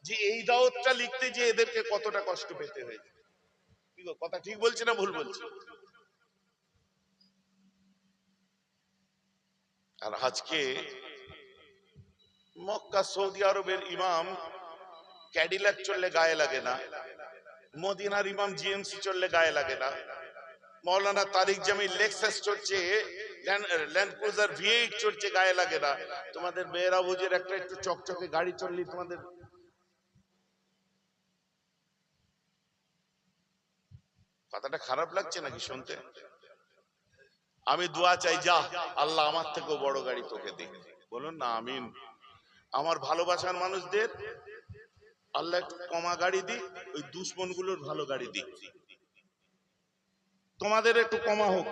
যে এই দাওয়াতটা লিখতে যে এদেরকে কতটা কষ্ট পেতে হয়েছে। কি গো, কথা ঠিক বলছি না ভুল বলছি? আর আজকে মক্কা সৌদি আরবের ইমাম ক্যাডিল্যাক চললে গায়ে লাগে না, মদিনার ইমাম জিএমসি চললে গায়ে লাগে না, মৌলানা তারিক জামিল লেক্সাস চড়ছে, ল্যান্ড ক্রুজার V8 চড়ছে, গায়ে লাগে না। তোমাদের মেয়েরা বুঝের একটা একটু চকচকে গাড়ি চললি তোমাদের কথাটা খারাপ লাগছে নাকি শুনতে? আমি দোয়া চাই, যা আল্লাহ আমার থেকেও বড় গাড়ি তোকে দিক। বলুন না আমিন। আমার ভালোবাসার মানুষদের আল্লাহ একটু কমা গাড়ি দিক, ওই দুশ্মন গুলোর ভালো গাড়ি দিক। তোমাদের একটু কমা হোক,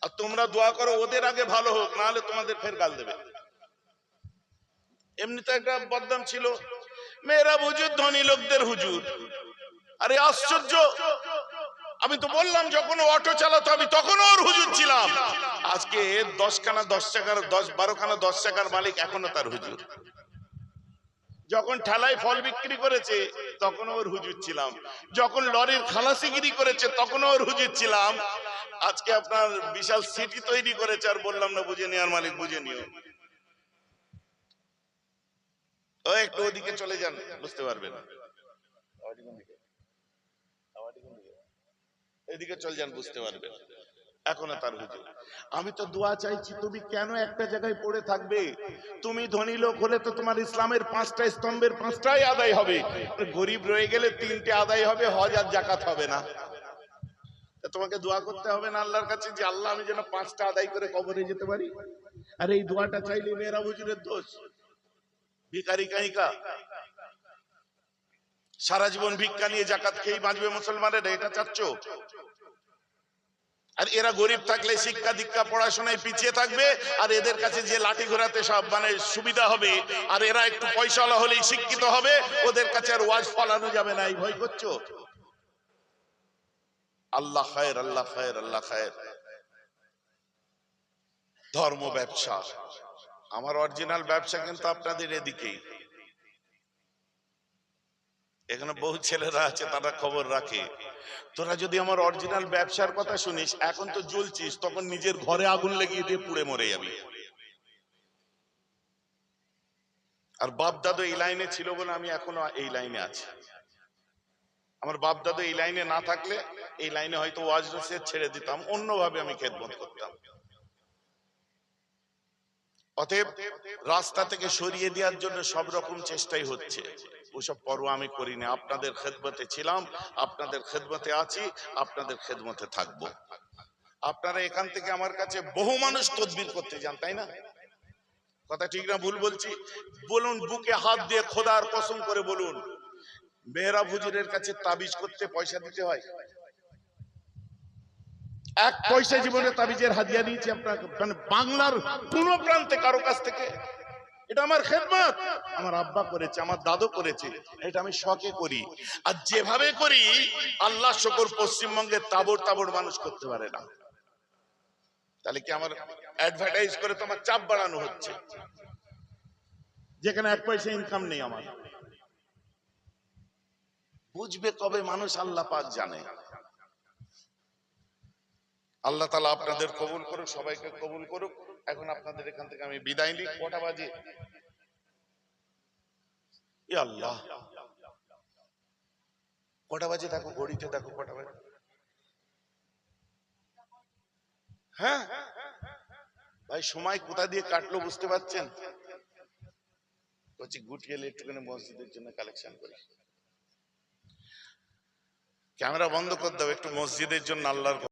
আর তোমরা দোয়া করো ওদের আগে ভালো হোক, না হলে তোমাদের ফের গাল দেবে। এমনি তো একটা বদনাম ছিল, মেয়েরা হুজুর ধনী লোকদের হুজুর। আরে আশ্চর্য, আমি তো বললাম যখন অটো চালাতো আমি তখন ওর হুজুর ছিলাম। আজকে 10 খানা 10 টাকার 12 খানা 10 টাকার মালিক এখনো তার হুজুর। যখন ঠেলায় ফল বিক্রি করেছে তখন ওর হুজুর ছিলাম, যখন লরির খালাসিগিরি করেছে তখন ওর হুজুর ছিলাম। আজকে আপনার বিশাল সিটি তৈরি করেছে আর বললাম না বুঝে নেওয়ার মালিক, বুঝে নিও। ও একটু ওদিকে চলে যান, বুঝতে পারবেন। এদিকে চলে যান, বুঝতে পারবেন। এখনো তার হুজুর। আমি তো দোয়া চাইছি, তুমি কেন একটা জায়গায় পড়ে থাকবে? তুমি ধনী লোক হলে তো তোমার ইসলামের 5টা স্তম্ভের 5টাই আদায় হবে, গরিব রয়ে গেলে 3টে আদায় হবে, হজ আর যাকাত হবে না। তোমাকে দোয়া করতে হবে না আল্লাহর কাছে যে আল্লাহ আমি যেন 5টা আদায় করে কবরে যেতে পারি? আর এই দোয়াটা চাইলে মেয়েরা হুজুরের দোষ? ভিখারি কাহিকা সারা জীবন ভিক্ষা নিয়ে যাকাত খেয়ে বাঁচবে মুসলমানেরা, এটা চাচ্ছ? আর এরা গরিব থাকলে শিক্ষা দীক্ষা পড়াশোনায় পিছিয়ে থাকবে, আর এদের কাছে যে লাঠি ঘোরাতে সব মানে সুবিধা হবে, আর এরা একটু পয়সাওয়ালা হলেই শিক্ষিত হবে, ওদের কাছে আর ওয়াজ ফলানো যাবে না। এই ভয় করছো? আল্লাহ খায়ের, আল্লাহ খায়ের, আল্লাহ খায়ের। ধর্ম ব্যবসা, আমার অরিজিনাল ব্যবসা কিন্তু আপনাদের এদিকেই। এখানে বহু ছেলেরা আছে, তারা খবর রাখে। তোরা যদি আমার অরিজিনাল ব্যবসার কথা শুনিস, এখন তো জ্বলছিস, তখন নিজের ঘরে আগুন লাগিয়ে দিয়ে পুড়ে মরে যাবি। আর বাপ দাদু এই লাইনে ছিল বলে আমি এখনো এই লাইনে আছি। আমার বাপ দাদু এই লাইনে না থাকলে এই লাইনে হয়তো ওয়াজ নসিহত ছেড়ে দিতাম, অন্যভাবে আমি খেদমত করতাম। অতএব রাস্তা থেকে সরিয়ে দেওয়ার জন্য সব রকম চেষ্টাই হচ্ছে, ওসব পরোয়া আমি করি না। আপনাদের খেদমতে ছিলাম, আপনাদের খেদমতে আছি, আপনাদের খেদমতে থাকবো। আপনারা এখান থেকে আমার কাছে বহু মানুষ তদবির করতে যান, তাই না? কথা ঠিক না ভুল বলছি? বলুন, বুকে হাত দিয়ে খোদার কসম করে বলুন, মেহরাব হুজুরের কাছে তাবিজ করতে পয়সা দিতে হয়? এক পয়সা জীবনে তাবিজের হাদিয়া নিয়েছি আপনাকে, মানে বাংলার কোন প্রান্তে কারো কাছ থেকে? এটা আমার খেদমত, আমার আব্বা করেছে, আমার দাদু করেছে, এটা আমি শখে করি। আর যেভাবে করি আল্লাহ শুকর পশ্চিমবঙ্গের তাবড় তাবড় মানুষ করতে পারে না। তাহলে কি আমার অ্যাডভার্টাইজ করে তোমার চাপ বাড়ানো হচ্ছে, যেখানে এক পয়সা ইনকাম নেই আমার? বুঝবে কবে মানুষ? আল্লাহ পাক জানে। আল্লাহ তাআলা আপনাদের কবুল করুক, সবাইকে কবুল করুক। এখন আপনাদের এখান থেকে আমি বিদায় নিই। কটা বাজে? ইয়া আল্লাহ, কটা বাজে? দেখো ঘড়িতে, দেখো কটা বাজে। হ্যাঁ ভাই, সময় কোথা দিয়ে কাটলো বুঝতে পারছেন? বলছি গুটিয়ে একটুখানি মসজিদের জন্য কালেকশন করি। ক্যামেরা বন্ধ করে দাও, একটু মসজিদের জন্য আল্লাহর